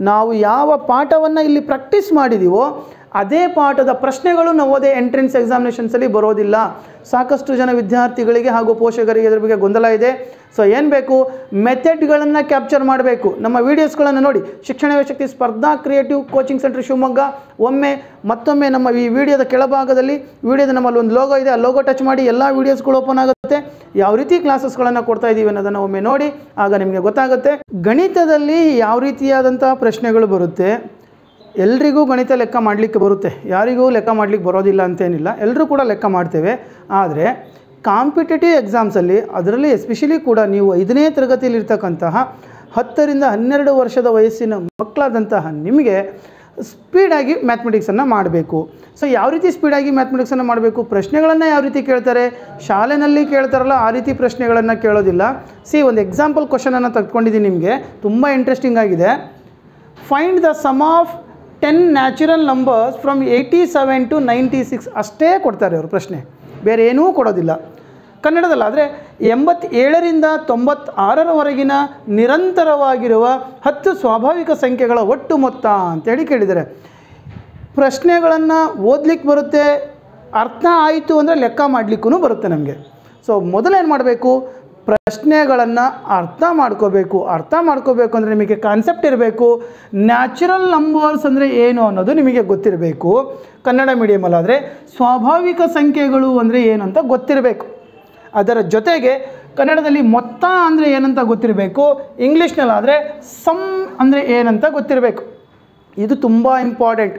ನಾವು ಯಾವ ಪಾಠವನ್ನು ಇಲ್ಲಿ ಪ್ರಾಕ್ಟೀಸ್ ಮಾಡಿದ್ದೀವೋ ಅದೇ ಪಾಠದ ಪ್ರಶ್ನೆಗಳು ನವೋದಯ ಎಂಟ್ರೆನ್ಸ್ ಎಕ್ಸಾಮಿನೇಷನ್ಸಲ್ಲಿ ಬರೋದಿಲ್ಲ. ಸಾಕಷ್ಟು ಜನ ವಿದ್ಯಾರ್ಥಿಗಳಿಗೆ ಹಾಗೂ ಪೋಷಕರಿಗೆ ಇದರ ಬಗ್ಗೆ ಗೊಂದಲ ಇದೆ. ಸೊ ಏನು ಬೇಕು, ಮೆಥಡ್ಗಳನ್ನು ಕ್ಯಾಪ್ಚರ್ ಮಾಡಬೇಕು. ನಮ್ಮ ವೀಡಿಯೋಸ್ಗಳನ್ನು ನೋಡಿ, ಶಿಕ್ಷಣ ಶಕ್ತಿ ಸ್ಪರ್ಧಾ ಕ್ರಿಯೇಟಿವ್ ಕೋಚಿಂಗ್ ಸೆಂಟರ್ ಶಿವಮೊಗ್ಗ, ಮತ್ತೊಮ್ಮೆ ನಮ್ಮ ಈ ವಿಡಿಯೋದ ಕೆಳಭಾಗದಲ್ಲಿ ವಿಡಿಯೋದ ನಮ್ಮಲ್ಲಿ ಒಂದು ಲೋಗೋ ಇದೆ, ಆ ಲೋಗೋ ಟಚ್ ಮಾಡಿ ಎಲ್ಲ ವೀಡಿಯೋಸ್ಗಳು ಓಪನ್ ಆಗುತ್ತೆ. ಯಾವ ರೀತಿ ಕ್ಲಾಸಸ್ಗಳನ್ನು ಕೊಡ್ತಾ ಇದ್ದೀವಿ ಅನ್ನೋದನ್ನು ಒಮ್ಮೆ ನೋಡಿ, ಆಗ ನಿಮಗೆ ಗೊತ್ತಾಗುತ್ತೆ. ಗಣಿತದಲ್ಲಿ ಯಾವ ರೀತಿಯಾದಂಥ ಪ್ರಶ್ನೆಗಳು ಬರುತ್ತೆ, ಎಲ್ರಿಗೂ ಗಣಿತ ಲೆಕ್ಕ ಮಾಡಲಿಕ್ಕೆ ಬರುತ್ತೆ, ಯಾರಿಗೂ ಲೆಕ್ಕ ಮಾಡಲಿಕ್ಕೆ ಬರೋದಿಲ್ಲ ಅಂತೇನಿಲ್ಲ, ಎಲ್ಲರೂ ಕೂಡ ಲೆಕ್ಕ ಮಾಡ್ತೇವೆ. ಆದರೆ ಕಾಂಪಿಟೇಟಿವ್ ಎಕ್ಸಾಮ್ಸಲ್ಲಿ, ಅದರಲ್ಲಿ ಎಸ್ಪೆಷಲಿ ಕೂಡ ನೀವು 5ನೇ ತರಗತಿಯಲ್ಲಿರ್ತಕ್ಕಂತಹ 10 ರಿಂದ 12 ವರ್ಷದ ವಯಸ್ಸಿನ ಮಕ್ಕಳಾದಂತಹ ನಿಮಗೆ ಸ್ಪೀಡಾಗಿ ಮ್ಯಾಥಮೆಟಿಕ್ಸನ್ನು ಮಾಡಬೇಕು. ಸೊ ಯಾವ ರೀತಿ ಸ್ಪೀಡಾಗಿ ಮ್ಯಾಥಮೆಟಿಕ್ಸನ್ನು ಮಾಡಬೇಕು, ಪ್ರಶ್ನೆಗಳನ್ನು ಯಾವ ರೀತಿ ಕೇಳ್ತಾರೆ, ಶಾಲೆಯಲ್ಲಿ ಕೇಳ್ತಾರಲ್ಲ ಆ ರೀತಿ ಪ್ರಶ್ನೆಗಳನ್ನು ಕೇಳೋದಿಲ್ಲ. ಒಂದು ಎಕ್ಸಾಂಪಲ್ ಕ್ವಶನನ್ನು ತೆಗೆದುಕೊಂಡಿದ್ದೀನಿ, ನಿಮಗೆ ತುಂಬ ಇಂಟ್ರೆಸ್ಟಿಂಗ್ ಆಗಿದೆ. Find the sum of 10 natural numbers from 87 to 96 ಅಷ್ಟೇ ಕೊಡ್ತಾರೆ ಅವರು ಪ್ರಶ್ನೆ, ಬೇರೆ ಏನೂ ಕೊಡೋದಿಲ್ಲ. ಕನ್ನಡದಲ್ಲಾದರೆ 87 ರಿಂದ 96ರವರೆಗಿನ ನಿರಂತರವಾಗಿರುವ 10 ಸ್ವಾಭಾವಿಕ ಸಂಖ್ಯೆಗಳ ಒಟ್ಟು ಮೊತ್ತ ಅಂತೇಳಿ ಕೇಳಿದ್ದಾರೆ. ಪ್ರಶ್ನೆಗಳನ್ನು ಓದಲಿಕ್ಕೆ ಬರುತ್ತೆ, ಅರ್ಥ ಆಯಿತು ಅಂದರೆ ಲೆಕ್ಕ ಮಾಡಲಿಕ್ಕೂ ಬರುತ್ತೆ ನಮಗೆ. ಸೊ ಮೊದಲೇನು ಮಾಡಬೇಕು, ಪ್ರಶ್ನೆಗಳನ್ನು ಅರ್ಥ ಮಾಡ್ಕೋಬೇಕು ಅಂದರೆ ನಿಮಗೆ ಕಾನ್ಸೆಪ್ಟ್ ಇರಬೇಕು. ನ್ಯಾಚುರಲ್ ನಂಬರ್ಸ್ ಅಂದರೆ ಏನು ಅನ್ನೋದು ನಿಮಗೆ ಗೊತ್ತಿರಬೇಕು. ಕನ್ನಡ ಮೀಡಿಯಮಲ್ಲಾದರೆ ಸ್ವಾಭಾವಿಕ ಸಂಖ್ಯೆಗಳು ಅಂದರೆ ಏನು ಅಂತ ಗೊತ್ತಿರಬೇಕು. ಅದರ ಜೊತೆಗೆ ಕನ್ನಡದಲ್ಲಿ ಮೊತ್ತ ಅಂದರೆ ಏನಂತ ಗೊತ್ತಿರಬೇಕು, ಇಂಗ್ಲೀಷ್ನಲ್ಲಾದರೆ ಸಮ್ ಅಂದರೆ ಏನಂತ ಗೊತ್ತಿರಬೇಕು. ಇದು ತುಂಬ ಇಂಪಾರ್ಟೆಂಟ್.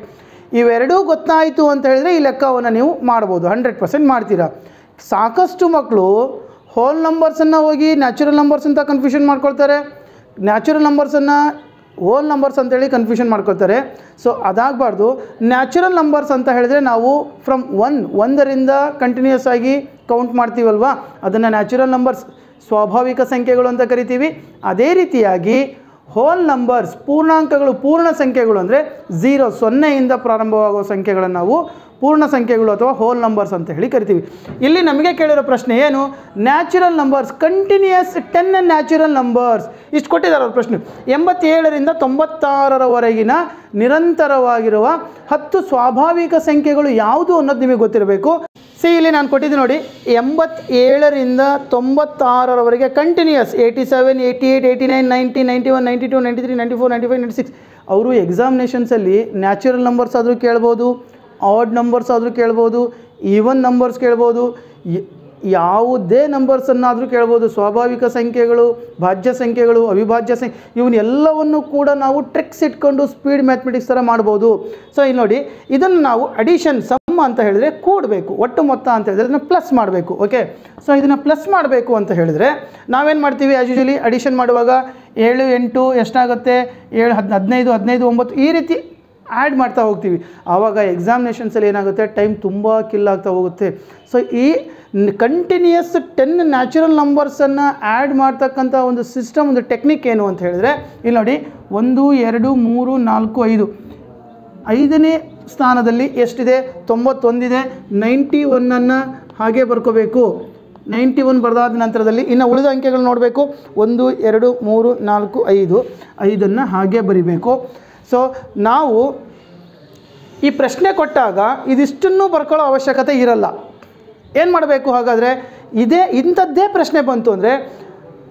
ಇವೆರಡೂ ಗೊತ್ತಾಯಿತು ಅಂತ ಹೇಳಿದರೆ ಈ ಲೆಕ್ಕವನ್ನು ನೀವು ಮಾಡ್ಬೋದು, 100% ಮಾಡ್ತೀರಾ. ಸಾಕಷ್ಟು ಮಕ್ಕಳು ಹೋಲ್ ನಂಬರ್ಸನ್ನು ಹೋಗಿ ನ್ಯಾಚುರಲ್ ನಂಬರ್ಸ್ ಅಂತ ಕನ್ಫ್ಯೂಷನ್ ಮಾಡ್ಕೊಳ್ತಾರೆ, ನ್ಯಾಚುರಲ್ ನಂಬರ್ಸನ್ನು ಹೋಲ್ ನಂಬರ್ಸ್ ಅಂತೇಳಿ ಕನ್ಫ್ಯೂಷನ್ ಮಾಡ್ಕೊಳ್ತಾರೆ. ಸೊ ಅದಾಗಬಾರ್ದು. ನ್ಯಾಚುರಲ್ ನಂಬರ್ಸ್ ಅಂತ ಹೇಳಿದರೆ ನಾವು ಫ್ರಮ್ 1ರಿಂದ ಕಂಟಿನ್ಯೂಸ್ ಆಗಿ ಕೌಂಟ್ ಮಾಡ್ತೀವಲ್ವ, ಅದನ್ನು ನ್ಯಾಚುರಲ್ ನಂಬರ್ಸ್, ಸ್ವಾಭಾವಿಕ ಸಂಖ್ಯೆಗಳು ಅಂತ ಕರಿತೀವಿ. ಅದೇ ರೀತಿಯಾಗಿ ಹೋಲ್ ನಂಬರ್ಸ್, ಪೂರ್ಣಾಂಕಗಳು, ಪೂರ್ಣ ಸಂಖ್ಯೆಗಳು ಅಂದರೆ 0ಯಿಂದ ಪ್ರಾರಂಭವಾಗುವ ಸಂಖ್ಯೆಗಳನ್ನು ನಾವು ಪೂರ್ಣ ಸಂಖ್ಯೆಗಳು ಅಥವಾ ಹೋಲ್ ನಂಬರ್ಸ್ ಅಂತ ಹೇಳಿ ಕರಿತೀವಿ. ಇಲ್ಲಿ ನಮಗೆ ಕೇಳಿರೋ ಪ್ರಶ್ನೆ ಏನು, natural numbers, continuous 10 natural numbers, ಇಷ್ಟು ಕೊಟ್ಟಿದ್ದಾರೆ ಅವ್ರ ಪ್ರಶ್ನೆ. 87 ರಿಂದ 96ರವರೆಗಿನ ನಿರಂತರವಾಗಿರುವ 10 ಸ್ವಾಭಾವಿಕ ಸಂಖ್ಯೆಗಳು ಯಾವುದು ಅನ್ನೋದು ನಿಮಗೆ ಗೊತ್ತಿರಬೇಕು. ಸಿ ಇಲ್ಲಿ ನಾನು ಕೊಟ್ಟಿದ್ದೀನಿ ನೋಡಿ, 87ರಿಂದ 96ರವರೆಗೆ ಕಂಟಿನ್ಯೂಯಸ್ 87, 88, 89, 90, 91, 92, 93, 94, 95, 96. ಅವರು ಎಕ್ಸಾಮಿನೇಷನ್ಸಲ್ಲಿ ನ್ಯಾಚುರಲ್ ನಂಬರ್ಸ್ ಆದರೂ ಕೇಳ್ಬೋದು, ಆಡ್ ನಂಬರ್ಸ್ ಆದರೂ ಕೇಳ್ಬೋದು, ಈವನ್ ನಂಬರ್ಸ್ ಕೇಳ್ಬೋದು, ಯಾವುದೇ ನಂಬರ್ಸನ್ನಾದರೂ ಕೇಳ್ಬೋದು. ಸ್ವಾಭಾವಿಕ ಸಂಖ್ಯೆಗಳು, ಭಾಜ್ಯ ಸಂಖ್ಯೆಗಳು, ಅವಿಭಾಜ್ಯ ಸಂಖ್ಯೆ, ಇವನ್ನೆಲ್ಲವನ್ನು ಕೂಡ ನಾವು ಟ್ರಿಕ್ಸ್ ಇಟ್ಕೊಂಡು ಸ್ಪೀಡ್ ಮ್ಯಾಥಮೆಟಿಕ್ಸ್ ಥರ ಮಾಡ್ಬೋದು. ಸೊ ಇಲ್ಲಿ ನೋಡಿ, ಇದನ್ನು ನಾವು ಅಡಿಷನ್ ಸಮ್ ಅಂತ ಹೇಳಿದರೆ ಕೂಡಬೇಕು, ಒಟ್ಟು ಮೊತ್ತ ಅಂತ ಹೇಳಿದ್ರೆ ಇದನ್ನು ಪ್ಲಸ್ ಮಾಡಬೇಕು. ಓಕೆ, ಸೊ ಇದನ್ನು ಪ್ಲಸ್ ಮಾಡಬೇಕು ಅಂತ ಹೇಳಿದರೆ ನಾವೇನು ಮಾಡ್ತೀವಿ, ಆ್ಯಸ್ ಯೂಶುವಲಿ ಅಡಿಷನ್ ಮಾಡುವಾಗ 7, 8 ಎಷ್ಟಾಗುತ್ತೆ, 7, 15, 15, 9 ಈ ರೀತಿ ಆ್ಯಡ್ ಮಾಡ್ತಾ ಹೋಗ್ತೀವಿ. ಆವಾಗ ಎಕ್ಸಾಮಿನೇಷನ್ಸಲ್ಲಿ ಏನಾಗುತ್ತೆ, ಟೈಮ್ ತುಂಬ ಕಿಲ್ ಆಗ್ತಾ ಹೋಗುತ್ತೆ. ಸೊ ಈ ಕಂಟಿನ್ಯೂಯಸ್ 10 ನ್ಯಾಚುರಲ್ ನಂಬರ್ಸನ್ನು ಆ್ಯಡ್ ಮಾಡ್ತಕ್ಕಂಥ ಒಂದು ಸಿಸ್ಟಮ್, ಒಂದು ಟೆಕ್ನಿಕ್ ಏನು ಅಂತ ಹೇಳಿದ್ರೆ, ಇಲ್ಲಿ ನೋಡಿ 1, 2, 3, 4, 5, 5ನೇ ಸ್ಥಾನದಲ್ಲಿ ಎಷ್ಟಿದೆ, 91 ಇದೆ. 91ಅನ್ನು ಹಾಗೆ ಬರ್ಕೋಬೇಕು. 91 ಬರೆದಾದ ನಂತರದಲ್ಲಿ ಇನ್ನು ಉಳಿದ ಅಂಕೆಗಳು ನೋಡಬೇಕು. 1, 2, 3, 4, 5, 5ಅನ್ನು ಹಾಗೆ ಬರಿಬೇಕು. ಸೊ ನಾವು ಈ ಪ್ರಶ್ನೆ ಕೊಟ್ಟಾಗ ಇದಿಷ್ಟನ್ನು ಬರ್ಕೊಳ್ಳೋ ಅವಶ್ಯಕತೆ ಇರಲ್ಲ. ಏನು ಮಾಡಬೇಕು ಹಾಗಾದರೆ, ಇಂಥದ್ದೇ ಪ್ರಶ್ನೆ ಬಂತು ಅಂದರೆ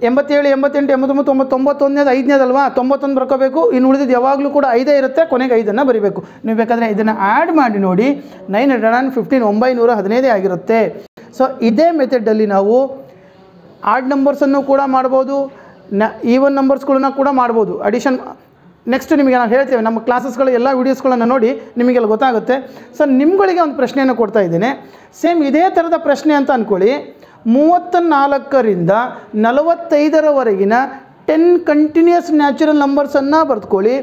87, 88, 89, 91ನೇದು 5ನೇದಲ್ವಾ, 91 ಬರ್ಕೋಬೇಕು. ಇನ್ನು ಉಳಿದಿದ್ದು ಯಾವಾಗಲೂ ಕೂಡ 5 ಇರುತ್ತೆ, ಕೊನೆಗೆ 5ಅನ್ನು ಬರೀಬೇಕು. ನೀವು ಬೇಕಾದರೆ ಇದನ್ನು ಆ್ಯಡ್ ಮಾಡಿ ನೋಡಿ, 915 915 ಆಗಿರುತ್ತೆ. ಸೊ ಇದೇ ಮೆಥಡಲ್ಲಿ ನಾವು ಆಡ್ ನಂಬರ್ಸನ್ನು ಕೂಡ ಮಾಡ್ಬೋದು, ಈವನ್ ನಂಬರ್ಸ್ಗಳನ್ನ ಕೂಡ ಮಾಡ್ಬೋದು. ಅಡಿಷನ್ ನೆಕ್ಸ್ಟ್ ನಿಮಗೆ ನಾವು ಹೇಳ್ತೇವೆ, ನಮ್ಮ ಕ್ಲಾಸಸ್ಗಳು ಎಲ್ಲ ವೀಡಿಯೋಸ್ಗಳನ್ನು ನೋಡಿ ನಿಮಗೆಲ್ಲ ಗೊತ್ತಾಗುತ್ತೆ. ಸೊ ನಿಮ್ಗಳಿಗೆ ಒಂದು ಪ್ರಶ್ನೆಯನ್ನು ಕೊಡ್ತಾ ಇದ್ದೇನೆ, ಸೇಮ್ ಇದೇ ಥರದ ಪ್ರಶ್ನೆ ಅಂತ ಅಂದ್ಕೊಳ್ಳಿ. 34ರಿಂದ 45ರವರೆಗಿನ 10 ಕಂಟಿನ್ಯೂಯಸ್ ನ್ಯಾಚುರಲ್ ನಂಬರ್ಸನ್ನು ಬರೆದುಕೊಳ್ಳಿ.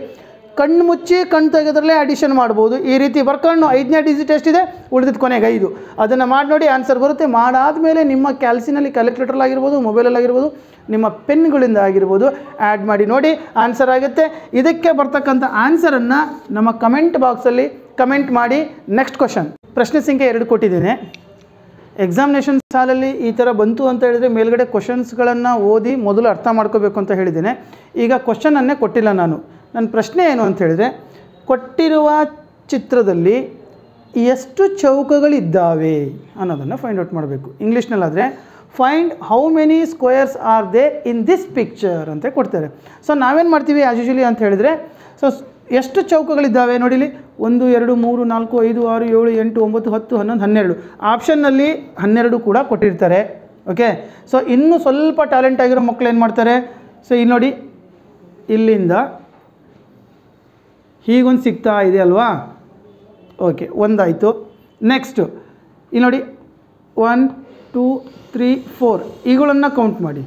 ಕಣ್ಣು ಮುಚ್ಚಿ ಕಣ್ಣು ತೆಗೆದ್ರಲ್ಲೇ ಅಡಿಷನ್ ಮಾಡ್ಬೋದು. ಈ ರೀತಿ ಬರ್ಕೊಂಡು 5ನೇ ಡಿಜಿಟ್ ಎಷ್ಟಿದೆ, ಉಳಿದಿದ್ದು ಕೊನೆಗೆ 5, ಅದನ್ನು ಮಾಡಿ ನೋಡಿ, ಆನ್ಸರ್ ಬರುತ್ತೆ. ಮಾಡಾದಮೇಲೆ ನಿಮ್ಮ ಕ್ಯಾಲ್ಸಿನಲ್ಲಿ, ಕ್ಯಾಲ್ಕುಲೇಟರ್ಲಾಗಿರ್ಬೋದು, ಮೊಬೈಲಲ್ಲಾಗಿರ್ಬೋದು, ನಿಮ್ಮ ಪೆನ್ಗಳಿಂದ ಆಗಿರ್ಬೋದು, ಆ್ಯಡ್ ಮಾಡಿ ನೋಡಿ, ಆನ್ಸರ್ ಆಗುತ್ತೆ. ಇದಕ್ಕೆ ಬರ್ತಕ್ಕಂಥ ಆನ್ಸರನ್ನು ನಮ್ಮ ಕಮೆಂಟ್ ಬಾಕ್ಸಲ್ಲಿ ಕಮೆಂಟ್ ಮಾಡಿ. ನೆಕ್ಸ್ಟ್ ಕ್ವಶನ್, ಪ್ರಶ್ನೆ ಸಂಖ್ಯೆ 2 ಕೊಟ್ಟಿದ್ದೇನೆ. ಎಕ್ಸಾಮಿನೇಷನ್ ಸಾಲಲ್ಲಿ ಈ ಥರ ಬಂತು ಅಂತ ಹೇಳಿದರೆ ಮೇಲ್ಗಡೆ ಕ್ವಶನ್ಸ್ಗಳನ್ನು ಓದಿ ಮೊದಲು ಅರ್ಥ ಮಾಡ್ಕೋಬೇಕು ಅಂತ ಹೇಳಿದ್ದೇನೆ. ಈಗ ಕ್ವಶನನ್ನೇ ಕೊಟ್ಟಿಲ್ಲ ನಾನು. ನನ್ನ ಪ್ರಶ್ನೆ ಏನು ಅಂತ ಹೇಳಿದರೆ, ಕೊಟ್ಟಿರುವ ಚಿತ್ರದಲ್ಲಿ ಎಷ್ಟು ಚೌಕಗಳಿದ್ದಾವೆ ಅನ್ನೋದನ್ನು ಫೈಂಡ್ ಔಟ್ ಮಾಡಬೇಕು. ಇಂಗ್ಲೀಷ್ನಲ್ಲಾದರೆ find how many squares are they in this picture ಅಂತ ಕೊಡ್ತಾರೆ. ಸೊ ನಾವೇನು ಮಾಡ್ತೀವಿ ಆ್ಯಸ್ ಯೂಶುವಲಿ ಅಂತ ಹೇಳಿದರೆ, ಸೊ ಎಷ್ಟು ಚೌಕಗಳಿದ್ದಾವೆ ನೋಡಿಲಿ, 1, 2, 3, 4, 5, 6, 7, 8, 9, 10, 11, 12. ಆಪ್ಷನ್ನಲ್ಲಿ 12 ಕೂಡ ಕೊಟ್ಟಿರ್ತಾರೆ. ಓಕೆ, ಸೊ ಇನ್ನೂ ಸ್ವಲ್ಪ ಟ್ಯಾಲೆಂಟ್ ಆಗಿರೋ ಮಕ್ಕಳು ಏನು ಮಾಡ್ತಾರೆ, ಸೊ ಇಲ್ಲಿ ನೋಡಿ, ಇಲ್ಲಿಂದ ಹೀಗೊಂದು ಸಿಗ್ತಾ ಇದೆ ಅಲ್ವಾ. ಓಕೆ, ಒಂದಾಯಿತು. ನೆಕ್ಸ್ಟು ಇಲ್ಲಿ ನೋಡಿ, 1, 2, 3, 4 ಇವುಗಳನ್ನು ಕೌಂಟ್ ಮಾಡಿ.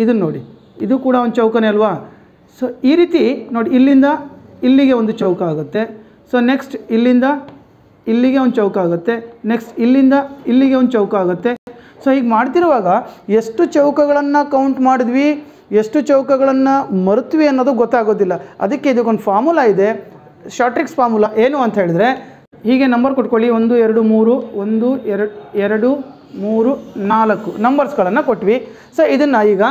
ಇದನ್ನು ನೋಡಿ, ಇದು ಕೂಡ ಒಂದು ಚೌಕನೇ ಅಲ್ವಾ. ಸೊ ಈ ರೀತಿ ನೋಡಿ, ಇಲ್ಲಿಂದ ಇಲ್ಲಿಗೆ ಒಂದು ಚೌಕ ಆಗುತ್ತೆ. ಸೊ ನೆಕ್ಸ್ಟ್ ಇಲ್ಲಿಂದ ಇಲ್ಲಿಗೆ ಒಂದು ಚೌಕ ಆಗುತ್ತೆ. ನೆಕ್ಸ್ಟ್ ಇಲ್ಲಿಂದ ಇಲ್ಲಿಗೆ ಒಂದು ಚೌಕ ಆಗುತ್ತೆ. ಸೊ ಹೀಗೆ ಮಾಡ್ತಿರುವಾಗ ಎಷ್ಟು ಚೌಕಗಳನ್ನು ಕೌಂಟ್ ಮಾಡಿದ್ವಿ, ಎಷ್ಟು ಚೌಕಗಳನ್ನು ಮರೆತ್ವಿ ಅನ್ನೋದು ಗೊತ್ತಾಗೋದಿಲ್ಲ. ಅದಕ್ಕೆ ಇದಕ್ಕೊಂದು ಫಾರ್ಮುಲಾ ಇದೆ, ಶಾರ್ಟ್ರಿಕ್ಸ್ ಫಾರ್ಮುಲಾ. ಏನು ಅಂತ ಹೇಳಿದ್ರೆ, ಹೀಗೆ ನಂಬರ್ ಕೊಟ್ಕೊಳ್ಳಿ, 1, 2, 3, 1, 2, 3, 4 ನಂಬರ್ಸ್ಗಳನ್ನು ಕೊಟ್ವಿ. ಸೊ ಇದನ್ನು ಈಗ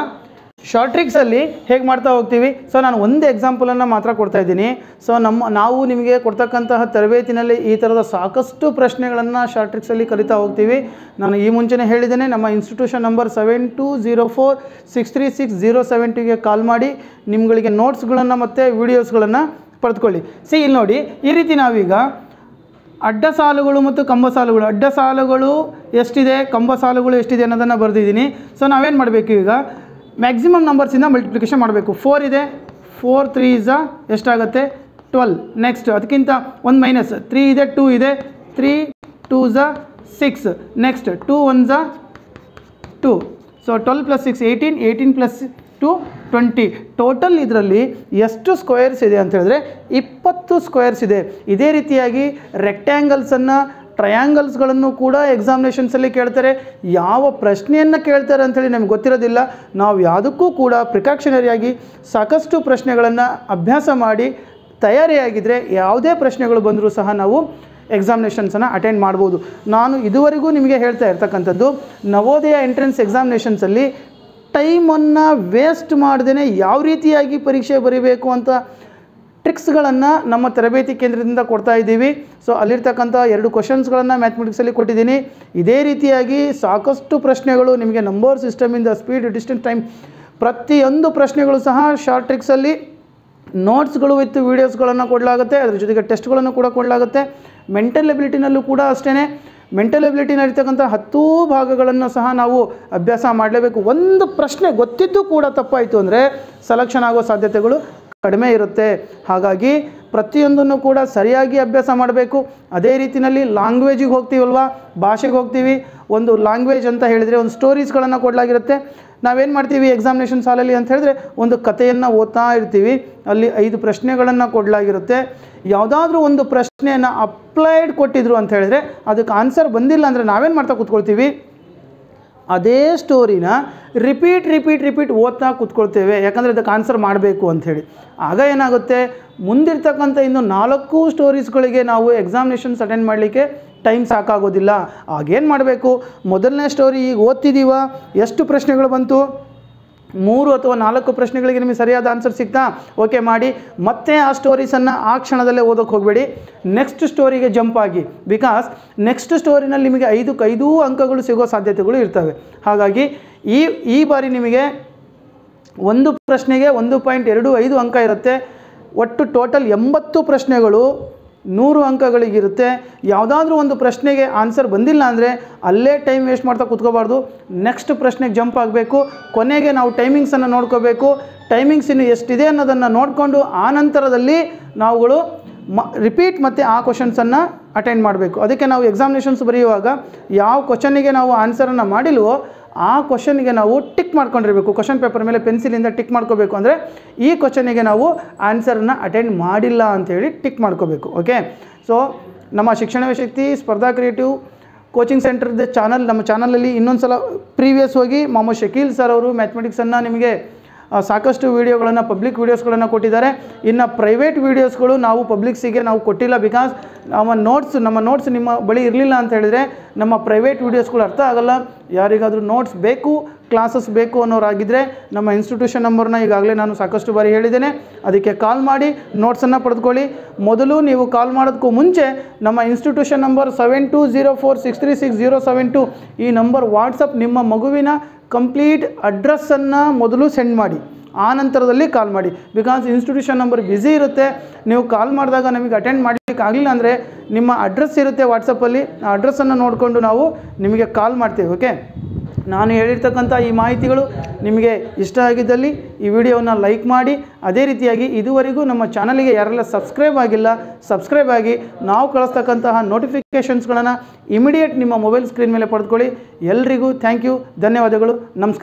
ಶಾರ್ಟ್ರಿಕ್ಸಲ್ಲಿ ಹೇಗೆ ಮಾಡ್ತಾ ಹೋಗ್ತೀವಿ. ಸೊ ನಾನು ಒಂದು ಎಕ್ಸಾಂಪಲನ್ನು ಮಾತ್ರ ಕೊಡ್ತಾ ಇದ್ದೀನಿ. ಸೊ ನಾವು ನಿಮಗೆ ಕೊಡ್ತಕ್ಕಂತಹ ತರಬೇತಿನಲ್ಲಿ ಈ ಥರದ ಸಾಕಷ್ಟು ಪ್ರಶ್ನೆಗಳನ್ನು ಶಾರ್ಟ್ರಿಕ್ಸಲ್ಲಿ ಕಲಿತಾ ಹೋಗ್ತೀವಿ. ನಾನು ಈ ಮುಂಚೆನೇ ಹೇಳಿದ್ದೇನೆ, ನಮ್ಮ ಇನ್ಸ್ಟಿಟ್ಯೂಷನ್ ನಂಬರ್ 7204636072ಗೆ ಕಾಲ್ ಮಾಡಿ ನಿಮ್ಗಳಿಗೆ ನೋಟ್ಸ್ಗಳನ್ನು ಮತ್ತು ವೀಡಿಯೋಸ್ಗಳನ್ನು ಪಡೆದುಕೊಳ್ಳಿ. ಇಲ್ಲಿ ನೋಡಿ, ಈ ರೀತಿ ನಾವೀಗ ಅಡ್ಡ ಸಾಲುಗಳು ಮತ್ತು ಕಂಬ ಸಾಲುಗಳು, ಅಡ್ಡ ಸಾಲುಗಳು ಎಷ್ಟಿದೆ, ಕಂಬ ಸಾಲುಗಳು ಎಷ್ಟಿದೆ ಅನ್ನೋದನ್ನು ಬರೆದಿದ್ದೀನಿ. ಸೊ ನಾವೇನು ಮಾಡಬೇಕು, ಈಗ ಮ್ಯಾಕ್ಸಿಮಮ್ ನಂಬರ್ಸಿಂದ ಮಲ್ಟಿಪ್ಲಿಕೇಶನ್ ಮಾಡಬೇಕು. 4 ಇದೆ, 4 3 ಎಷ್ಟಾಗುತ್ತೆ, 12. ನೆಕ್ಸ್ಟ್ ಅದಕ್ಕಿಂತ ಒಂದು ಮೈನಸ್, 3 ಇದೆ, 2 ಇದೆ, 3 2 6. ನೆಕ್ಸ್ಟ್ 2 1 2. ಸೊ 12 + 6 18, 18 + 2 20. ಟೋಟಲ್ ಇದರಲ್ಲಿ ಎಷ್ಟು ಸ್ಕ್ವೇರ್ಸ್ ಇದೆ ಅಂತ ಹೇಳಿದ್ರೆ 20 ಸ್ಕ್ವೇರ್ಸ್ ಇದೆ. ಇದೇ ರೀತಿಯಾಗಿ ರೆಕ್ಟ್ಯಾಂಗಲ್ಸನ್ನು, ಟ್ರಯಾಂಗಲ್ಸ್ಗಳನ್ನು ಕೂಡ ಎಕ್ಸಾಮಿನೇಷನ್ಸಲ್ಲಿ ಕೇಳ್ತಾರೆ. ಯಾವ ಪ್ರಶ್ನೆಯನ್ನು ಕೇಳ್ತಾರೆ ಅಂಥೇಳಿ ನಮ್ಗೆ ಗೊತ್ತಿರೋದಿಲ್ಲ. ನಾವು ಯಾವುದಕ್ಕೂ ಕೂಡ ಪ್ರಿಕಾಕ್ಷನರಿಯಾಗಿ ಸಾಕಷ್ಟು ಪ್ರಶ್ನೆಗಳನ್ನು ಅಭ್ಯಾಸ ಮಾಡಿ ತಯಾರಿಯಾಗಿದ್ದರೆ ಯಾವುದೇ ಪ್ರಶ್ನೆಗಳು ಬಂದರೂ ಸಹ ನಾವು ಎಕ್ಸಾಮಿನೇಷನ್ಸನ್ನು ಅಟೆಂಡ್ ಮಾಡ್ಬೋದು. ನಾನು ಇದುವರೆಗೂ ನಿಮಗೆ ಹೇಳ್ತಾ ಇರ್ತಕ್ಕಂಥದ್ದು, ನವೋದಯ ಎಂಟ್ರೆನ್ಸ್ ಎಕ್ಸಾಮಿನೇಷನ್ಸಲ್ಲಿ ಟೈಮನ್ನು ವೇಸ್ಟ್ ಮಾಡ್ದೇ ಯಾವ ರೀತಿಯಾಗಿ ಪರೀಕ್ಷೆ ಬರೀಬೇಕು ಅಂತ ಟ್ರಿಕ್ಸ್ಗಳನ್ನು ನಮ್ಮ ತರಬೇತಿ ಕೇಂದ್ರದಿಂದ ಕೊಡ್ತಾ ಇದ್ದೀವಿ. ಸೊ ಅಲ್ಲಿರ್ತಕ್ಕಂಥ 2 ಕ್ವಶನ್ಸ್ಗಳನ್ನು ಮ್ಯಾಥಮೆಟಿಕ್ಸಲ್ಲಿ ಕೊಟ್ಟಿದ್ದೀನಿ. ಇದೇ ರೀತಿಯಾಗಿ ಸಾಕಷ್ಟು ಪ್ರಶ್ನೆಗಳು ನಿಮಗೆ ನಂಬರ್ ಸಿಸ್ಟಮಿಂದ ಸ್ಪೀಡ್, ಡಿಸ್ಟೆನ್ಸ್, ಟೈಮ್ ಪ್ರತಿಯೊಂದು ಪ್ರಶ್ನೆಗಳು ಸಹ ಶಾರ್ಟ್ ಟ್ರಿಕ್ಸಲ್ಲಿ ನೋಟ್ಸ್ಗಳು ವಿತ್ ವೀಡಿಯೋಸ್ಗಳನ್ನು ಕೊಡಲಾಗುತ್ತೆ. ಅದರ ಜೊತೆಗೆ ಟೆಸ್ಟ್ಗಳನ್ನು ಕೂಡ ಕೊಡಲಾಗುತ್ತೆ. ಮೆಂಟಲ್ ಎಬಿಲಿಟಿನಲ್ಲೂ ಕೂಡ ಅಷ್ಟೇ. ಮೆಂಟಲ್ ಎಬಿಲಿಟಿನಲ್ಲಿರ್ತಕ್ಕಂಥ 10 ಭಾಗಗಳನ್ನು ಸಹ ನಾವು ಅಭ್ಯಾಸ ಮಾಡಲೇಬೇಕು. ಒಂದು ಪ್ರಶ್ನೆ ಗೊತ್ತಿದ್ದು ಕೂಡ ತಪ್ಪಾಯಿತು ಅಂದರೆ ಸೆಲೆಕ್ಷನ್ ಆಗೋ ಸಾಧ್ಯತೆಗಳು ಕಡಿಮೆ ಇರುತ್ತೆ. ಹಾಗಾಗಿ ಪ್ರತಿಯೊಂದನ್ನು ಕೂಡ ಸರಿಯಾಗಿ ಅಭ್ಯಾಸ ಮಾಡಬೇಕು. ಅದೇ ರೀತಿಯಲ್ಲಿ ಲ್ಯಾಂಗ್ವೇಜಿಗೆ ಹೋಗ್ತೀವಲ್ವ, ಭಾಷೆಗೆ ಹೋಗ್ತೀವಿ. ಒಂದು ಲ್ಯಾಂಗ್ವೇಜ್ ಅಂತ ಹೇಳಿದರೆ ಒಂದು ಸ್ಟೋರೀಸ್ಗಳನ್ನು ಕೊಡಲಾಗಿರುತ್ತೆ. ನಾವೇನು ಮಾಡ್ತೀವಿ ಎಕ್ಸಾಮಿನೇಷನ್ ಸಾಲಲ್ಲಿ ಅಂತ ಹೇಳಿದ್ರೆ ಒಂದು ಕಥೆಯನ್ನು ಓದ್ತಾ ಇರ್ತೀವಿ. ಅಲ್ಲಿ 5 ಪ್ರಶ್ನೆಗಳನ್ನು ಕೊಡಲಾಗಿರುತ್ತೆ. ಯಾವುದಾದ್ರೂ ಒಂದು ಪ್ರಶ್ನೆಯನ್ನು ಅಪ್ಲೈಡ್ ಕೊಟ್ಟಿದ್ರು ಅಂತ ಹೇಳಿದ್ರೆ ಅದಕ್ಕೆ ಆನ್ಸರ್ ಬಂದಿಲ್ಲ ಅಂದರೆ ನಾವೇನು ಮಾಡ್ತಾ ಕೂತ್ಕೊಳ್ತೀವಿ, ಅದೇ ಸ್ಟೋರಿನ ರಿಪೀಟ್ ಓದ್ತಾ ಕೂತ್ಕೊಳ್ತೇವೆ. ಯಾಕಂದರೆ ಅದಕ್ಕೆ ಆನ್ಸರ್ ಮಾಡಬೇಕು ಅಂಥೇಳಿ. ಆಗ ಏನಾಗುತ್ತೆ, ಮುಂದಿರ್ತಕ್ಕಂಥ ಇನ್ನು 4 ಸ್ಟೋರೀಸ್ಗಳಿಗೆ ನಾವು ಎಕ್ಸಾಮಿನೇಷನ್ಸ್ ಅಟೆಂಡ್ ಮಾಡಲಿಕ್ಕೆ ಟೈಮ್ ಸಾಕಾಗೋದಿಲ್ಲ. ಆಗೇನು ಮಾಡಬೇಕು, ಮೊದಲನೇ ಸ್ಟೋರಿ ಈಗ ಓದ್ತಿದ್ದೀವ, ಎಷ್ಟು ಪ್ರಶ್ನೆಗಳು ಬಂತು, 3 ಅಥವಾ 4 ಪ್ರಶ್ನೆಗಳಿಗೆ ನಿಮಗೆ ಸರಿಯಾದ ಆನ್ಸರ್ ಸಿಗ್ತಾ, ಓಕೆ ಮಾಡಿ ಮತ್ತೆ ಆ ಸ್ಟೋರೀಸನ್ನು ಆ ಕ್ಷಣದಲ್ಲೇ ಓದೋಕ್ಕೆ ಹೋಗಬೇಡಿ. ನೆಕ್ಸ್ಟ್ ಸ್ಟೋರಿಗೆ ಜಂಪ್ ಆಗಿ. ಬಿಕಾಸ್ ನೆಕ್ಸ್ಟ್ ಸ್ಟೋರಿನಲ್ಲಿ ನಿಮಗೆ 5 ಅಂಕಗಳು ಸಿಗೋ ಸಾಧ್ಯತೆಗಳು ಇರ್ತವೆ. ಹಾಗಾಗಿ ಈ ಬಾರಿ ನಿಮಗೆ ಒಂದು ಪ್ರಶ್ನೆಗೆ 1.25 ಅಂಕ ಇರುತ್ತೆ. ಒಟ್ಟು ಟೋಟಲ್ 80 ಪ್ರಶ್ನೆಗಳು 100 ಅಂಕಗಳಿಗಿರುತ್ತೆ. ಯಾವುದಾದ್ರೂ ಒಂದು ಪ್ರಶ್ನೆಗೆ ಆನ್ಸರ್ ಬಂದಿಲ್ಲ ಅಂದರೆ ಅಲ್ಲೇ ಟೈಮ್ ವೇಸ್ಟ್ ಮಾಡ್ತಾ ಕೂತ್ಕೋಬಾರ್ದು. ನೆಕ್ಸ್ಟ್ ಪ್ರಶ್ನೆಗೆ ಜಂಪ್ ಆಗಬೇಕು. ಕೊನೆಗೆ ನಾವು ಟೈಮಿಂಗ್ಸನ್ನು ನೋಡ್ಕೋಬೇಕು. ಟೈಮಿಂಗ್ಸ್ ಇನ್ನು ಎಷ್ಟಿದೆ ಅನ್ನೋದನ್ನು ನೋಡಿಕೊಂಡು ಆ ನಂತರದಲ್ಲಿ ನಾವುಗಳು ರಿಪೀಟ್ ಮತ್ತು ಆ ಕ್ವಶನ್ಸನ್ನು ಅಟೆಂಡ್ ಮಾಡಬೇಕು. ಅದಕ್ಕೆ ನಾವು ಎಕ್ಸಾಮಿನೇಷನ್ಸ್ ಬರೆಯುವಾಗ ಯಾವ ಕ್ವಶನ್ನಿಗೆ ನಾವು ಆನ್ಸರನ್ನು ಮಾಡಿಲ್ವೋ ಆ ಕ್ವಶನ್ಗೆ ನಾವು ಟಿಕ್ ಮಾಡ್ಕೊಂಡಿರಬೇಕು. ಕ್ವಶನ್ ಪೇಪರ್ ಮೇಲೆ ಪೆನ್ಸಿಲಿಂದ ಟಿಕ್ ಮಾಡ್ಕೋಬೇಕು. ಅಂದರೆ ಈ ಕ್ವಶನ್ನಿಗೆ ನಾವು ಆನ್ಸರನ್ನು ಅಟೆಂಡ್ ಮಾಡಿಲ್ಲ ಅಂಥೇಳಿ ಟಿಕ್ ಮಾಡ್ಕೋಬೇಕು. ಓಕೆ. ಸೊ ನಮ್ಮ ಶಿಕ್ಷಣವೇ ಶಕ್ತಿ ಸ್ಪರ್ಧಾ ಕ್ರಿಯೇಟಿವ್ ಕೋಚಿಂಗ್ ಸೆಂಟರ್ದ ಚಾನಲ್, ನಮ್ಮ ಚಾನಲಲ್ಲಿ ಇನ್ನೊಂದು ಸಲ ಪ್ರೀವಿಯಸ್ ಹೋಗಿ ಮೊಹಮ್ಮದ್ ಶಕೀಲ್ ಸರ್ ಅವರು ಮ್ಯಾಥಮೆಟಿಕ್ಸನ್ನು ನಿಮಗೆ ಸಾಕಷ್ಟು ವೀಡಿಯೋಗಳನ್ನು, ಪಬ್ಲಿಕ್ ವೀಡಿಯೋಸ್ಗಳನ್ನು ಕೊಟ್ಟಿದ್ದಾರೆ. ಇನ್ನು ಪ್ರೈವೇಟ್ ವೀಡಿಯೋಸ್ಗಳು ನಾವು ಪಬ್ಲಿಕ್ಸಿಗೆ ನಾವು ಕೊಟ್ಟಿಲ್ಲ. ಬಿಕಾಸ್ ನಮ್ಮ ನೋಟ್ಸ್ ನಿಮ್ಮ ಬಳಿ ಇರಲಿಲ್ಲ ಅಂತ ಹೇಳಿದರೆ ನಮ್ಮ ಪ್ರೈವೇಟ್ ವೀಡಿಯೋಸ್ಗಳು ಅರ್ಥ ಆಗಲ್ಲ. ಯಾರಿಗಾದರೂ ನೋಟ್ಸ್ ಬೇಕು, ಕ್ಲಾಸಸ್ ಬೇಕು ಅನ್ನೋರಾಗಿದ್ದರೆ ನಮ್ಮ ಇನ್ಸ್ಟಿಟ್ಯೂಷನ್ ನಂಬರ್ನ ಈಗಾಗಲೇ ನಾನು ಸಾಕಷ್ಟು ಬಾರಿ ಹೇಳಿದ್ದೇನೆ. ಅದಕ್ಕೆ ಕಾಲ್ ಮಾಡಿ ನೋಟ್ಸನ್ನು ಪಡೆದುಕೊಳ್ಳಿ. ಮೊದಲು ನೀವು ಕಾಲ್ ಮಾಡೋದಕ್ಕೂ ಮುಂಚೆ ನಮ್ಮ ಇನ್ಸ್ಟಿಟ್ಯೂಷನ್ ನಂಬರ್ 7204636072 ಈ ನಂಬರ್ ವಾಟ್ಸಪ್ ನಿಮ್ಮ ಮಗುವಿನ ಕಂಪ್ಲೀಟ್ ಅಡ್ರೆಸ್ಸನ್ನು ಮೊದಲು ಸೆಂಡ್ ಮಾಡಿ, ಆ ನಂತರದಲ್ಲಿ ಕಾಲ್ ಮಾಡಿ. ಬಿಕಾಸ್ ಇನ್ಸ್ಟಿಟ್ಯೂಷನ್ ನಂಬರ್ ಬ್ಯುಸಿ ಇರುತ್ತೆ. ನೀವು ಕಾಲ್ ಮಾಡಿದಾಗ ನಮಗೆ ಅಟೆಂಡ್ ಮಾಡಲಿಕ್ಕೆ ಆಗಲಿಲ್ಲ ಅಂದರೆ ನಿಮ್ಮ ಅಡ್ರೆಸ್ ಇರುತ್ತೆ ವಾಟ್ಸಪ್ಪಲ್ಲಿ, ಆ ಅಡ್ರೆಸ್ಸನ್ನು ನೋಡಿಕೊಂಡು ನಾವು ನಿಮಗೆ ಕಾಲ್ ಮಾಡ್ತೇವೆ. ಓಕೆ. ನಾನು ಹೇಳಿರ್ತಕ್ಕಂಥ ಈ ಮಾಹಿತಿಗಳು ನಿಮಗೆ ಇಷ್ಟ ಆಗಿದ್ದಲ್ಲಿ ಈ ವಿಡಿಯೋವನ್ನು ಲೈಕ್ ಮಾಡಿ. ಅದೇ ರೀತಿಯಾಗಿ ಇದುವರೆಗೂ ನಮ್ಮ ಚಾನಲಿಗೆ ಯಾರೆಲ್ಲ ಸಬ್ಸ್ಕ್ರೈಬ್ ಆಗಿಲ್ಲ ಸಬ್ಸ್ಕ್ರೈಬ್ ಆಗಿ ನಾವು ಕಳಿಸ್ತಕ್ಕಂತಹ ನೋಟಿಫಿಕೇಷನ್ಸ್ಗಳನ್ನು ಇಮಿಡಿಯೇಟ್ ನಿಮ್ಮ ಮೊಬೈಲ್ ಸ್ಕ್ರೀನ್ ಮೇಲೆ ಪಡೆದುಕೊಳ್ಳಿ. ಎಲ್ರಿಗೂ ಥ್ಯಾಂಕ್ ಯು, ಧನ್ಯವಾದಗಳು, ನಮಸ್ಕಾರ.